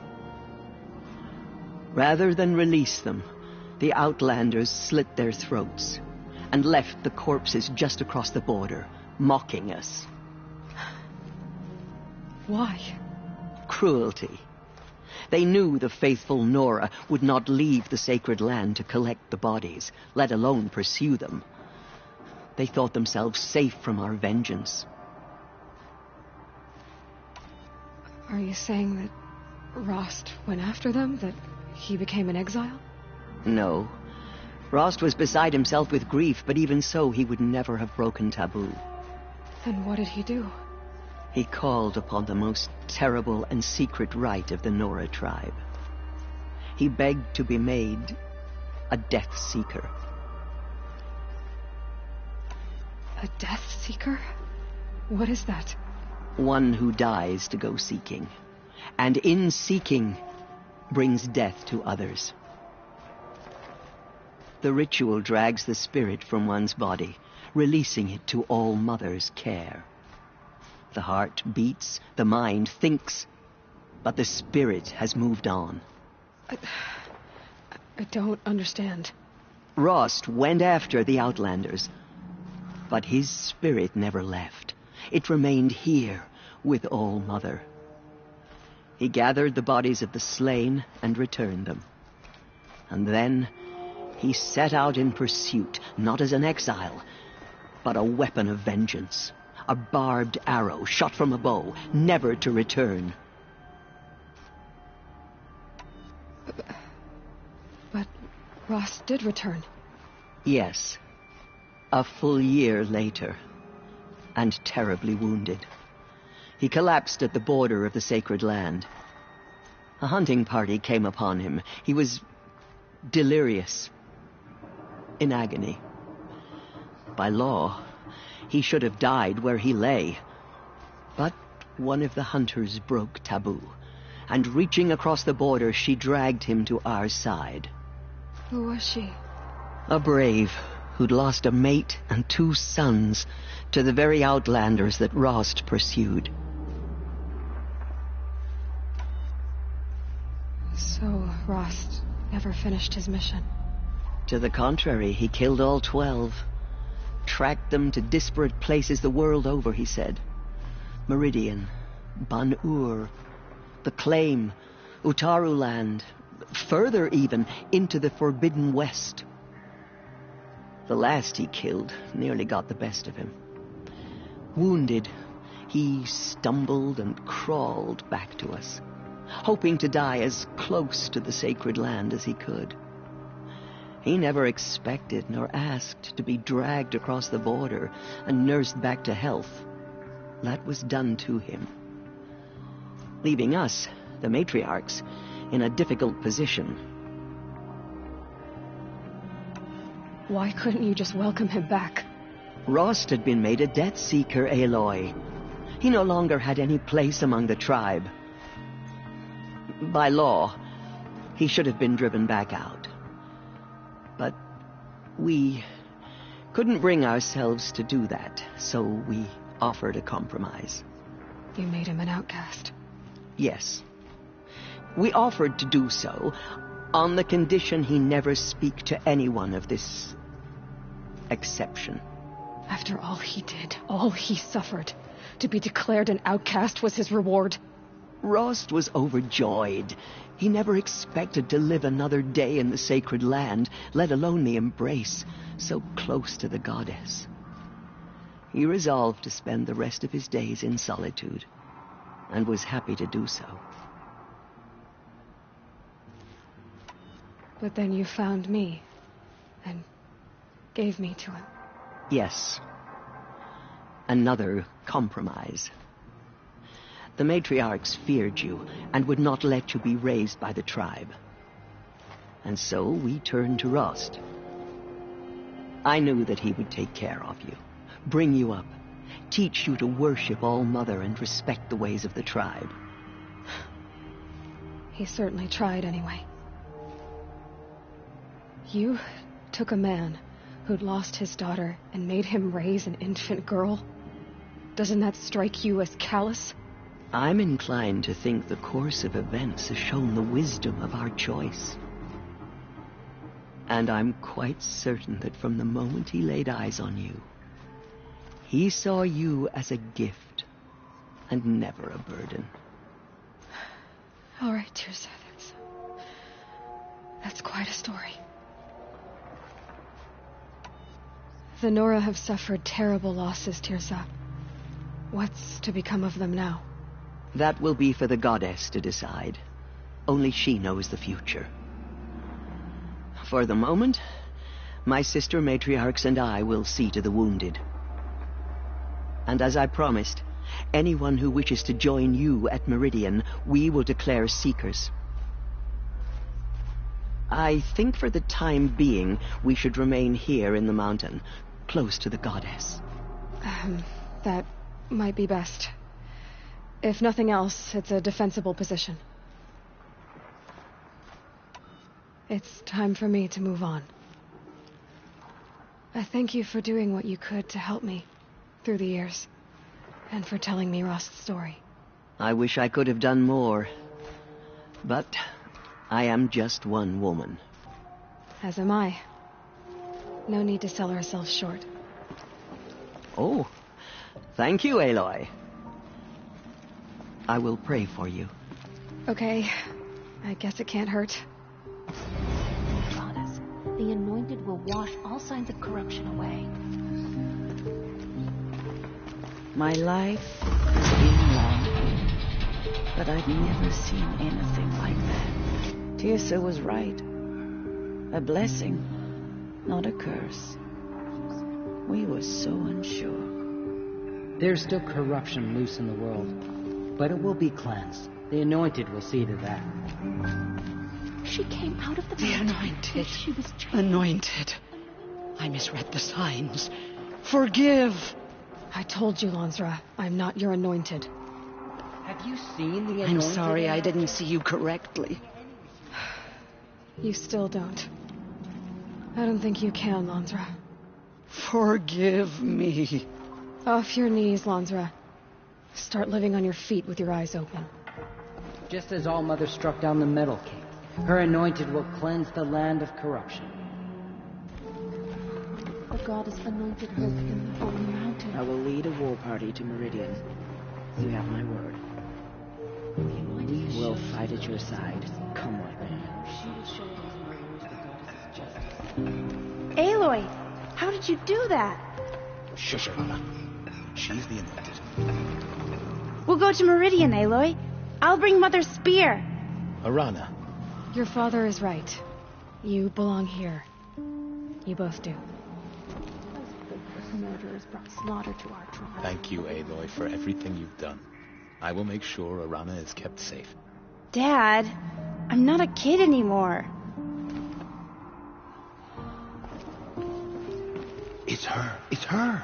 Rather than release them, the Outlanders slit their throats and left the corpses just across the border, mocking us. Why? Cruelty. They knew the faithful Nora would not leave the sacred land to collect the bodies, let alone pursue them. They thought themselves safe from our vengeance. Are you saying that Rost went after them? That he became an exile? No. Rost was beside himself with grief, but even so, he would never have broken taboo. And what did he do? He called upon the most terrible and secret rite of the Nora tribe. He begged to be made a Death Seeker. A Death Seeker? What is that? One who dies to go seeking, and in seeking brings death to others. The ritual drags the spirit from one's body, releasing it to All Mother's care. The heart beats, the mind thinks, but the spirit has moved on. I don't understand. Rost went after the Outlanders, but his spirit never left. It remained here with All Mother. He gathered the bodies of the slain and returned them. And then he set out in pursuit, not as an exile, but a weapon of vengeance. A barbed arrow shot from a bow, never to return. But Rost did return. Yes. A full year later. And terribly wounded. He collapsed at the border of the sacred land. A hunting party came upon him. He was delirious. In agony. By law, he should have died where he lay. But one of the hunters broke taboo, and reaching across the border, she dragged him to our side. Who was she? A brave who'd lost a mate and 2 sons to the very Outlanders that Rost pursued. So Rost never finished his mission? To the contrary, he killed all 12. Tracked them to disparate places the world over, he said. Meridian, Ban-Ur, the Claim, Utaru Land, further even, into the Forbidden West. The last he killed nearly got the best of him. Wounded, he stumbled and crawled back to us, hoping to die as close to the sacred land as he could. He never expected nor asked to be dragged across the border and nursed back to health. That was done to him, leaving us, the matriarchs, in a difficult position. Why couldn't you just welcome him back? Rost had been made a Death Seeker, Aloy. He no longer had any place among the tribe. By law, he should have been driven back out. But we couldn't bring ourselves to do that, so we offered a compromise. You made him an outcast? Yes. We offered to do so on the condition he never speak to anyone of this exception. After all he did, all he suffered, to be declared an outcast was his reward? Rost was overjoyed. He never expected to live another day in the sacred land, let alone the embrace, so close to the goddess. He resolved to spend the rest of his days in solitude, and was happy to do so. But then you found me, and gave me to him. Yes. Another compromise. The matriarchs feared you, and would not let you be raised by the tribe. And so we turned to Rost. I knew that he would take care of you, bring you up, teach you to worship All-Mother and respect the ways of the tribe. He certainly tried anyway. You took a man who'd lost his daughter and made him raise an infant girl? Doesn't that strike you as callous? I'm inclined to think the course of events has shown the wisdom of our choice. And I'm quite certain that from the moment he laid eyes on you, he saw you as a gift and never a burden. All right, Tirsa, that's quite a story. The Nora have suffered terrible losses, Tirsa. What's to become of them now? That will be for the goddess to decide. Only she knows the future. For the moment, my sister matriarchs and I will see to the wounded. And as I promised, anyone who wishes to join you at Meridian, we will declare seekers. I think for the time being, we should remain here in the mountain, close to the goddess. That might be best. If nothing else, it's a defensible position. It's time for me to move on. I thank you for doing what you could to help me through the years, and for telling me Rost's story. I wish I could have done more, but I am just one woman. As am I. No need to sell ourselves short. Oh, thank you, Aloy. I will pray for you. Okay, I guess it can't hurt. Goddess, the Anointed will wash all signs of corruption away. My life has been long, but I've never seen anything like that. Tirsa was right. A blessing, not a curse. We were so unsure. There's still corruption loose in the world, but it will be cleansed. The Anointed will see to that. She came out of the Anointed. She was changed. Anointed. I misread the signs. Forgive. I told you, Lansra, I'm not your Anointed. Have you seen the Anointed? I'm sorry I didn't see you correctly. You still don't. I don't think you can, Lansra. Forgive me. Off your knees, Lansra. Start living on your feet with your eyes open. Just as All-Mother struck down the Metal King, her Anointed will cleanse the land of corruption. The goddess anointed her in the holy mountain. I will lead a war party to Meridian. You have my word. We will fight at your side. Come with me. She will show those murderers the goddess's justice. Aloy, how did you do that? Shush, Arana. She's the Anointed. We'll go to Meridian, Aloy. I'll bring Mother's spear. Arana. Your father is right. You belong here. You both do. The murderers brought slaughter to our tribe. Thank you, Aloy, for everything you've done. I will make sure Arana is kept safe. Dad, I'm not a kid anymore. It's her. It's her.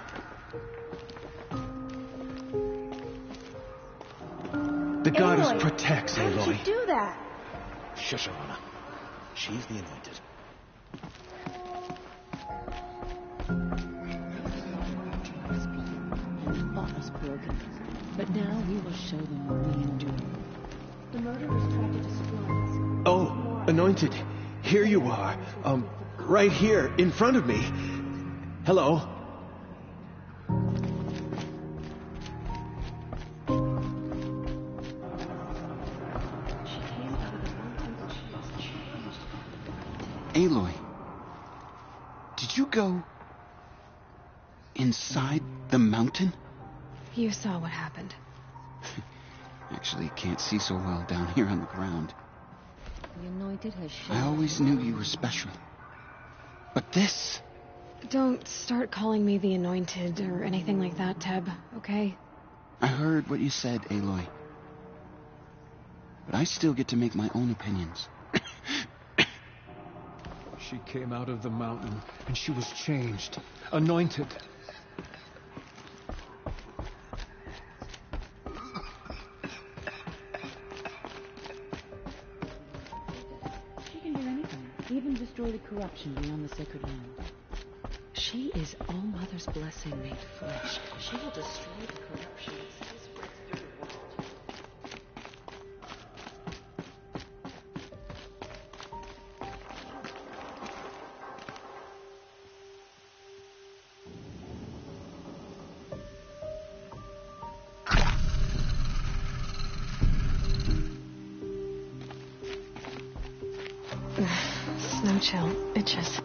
The goddess Aloy, protects, how did Aloy. you do that? Shush, Arana. She's the Anointed. Law is broken, but now we will show them what we can do. The murderers tried to destroy us. Oh, Anointed. Here you are. Right here, in front of me. Hello. Aloy, did you go inside the mountain? You saw what happened. Actually, can't see so well down here on the ground. The Anointed has shown. I always knew you were special. But this... Don't start calling me the Anointed or anything like that, Teb, okay? I heard what you said, Aloy. But I still get to make my own opinions. She came out of the mountain, and she was changed. Anointed. She can do anything, even destroy the corruption beyond the sacred land. She is All-Mother's blessing made flesh. She will destroy the corruption that still spreads through the world. Snow chill. Itches.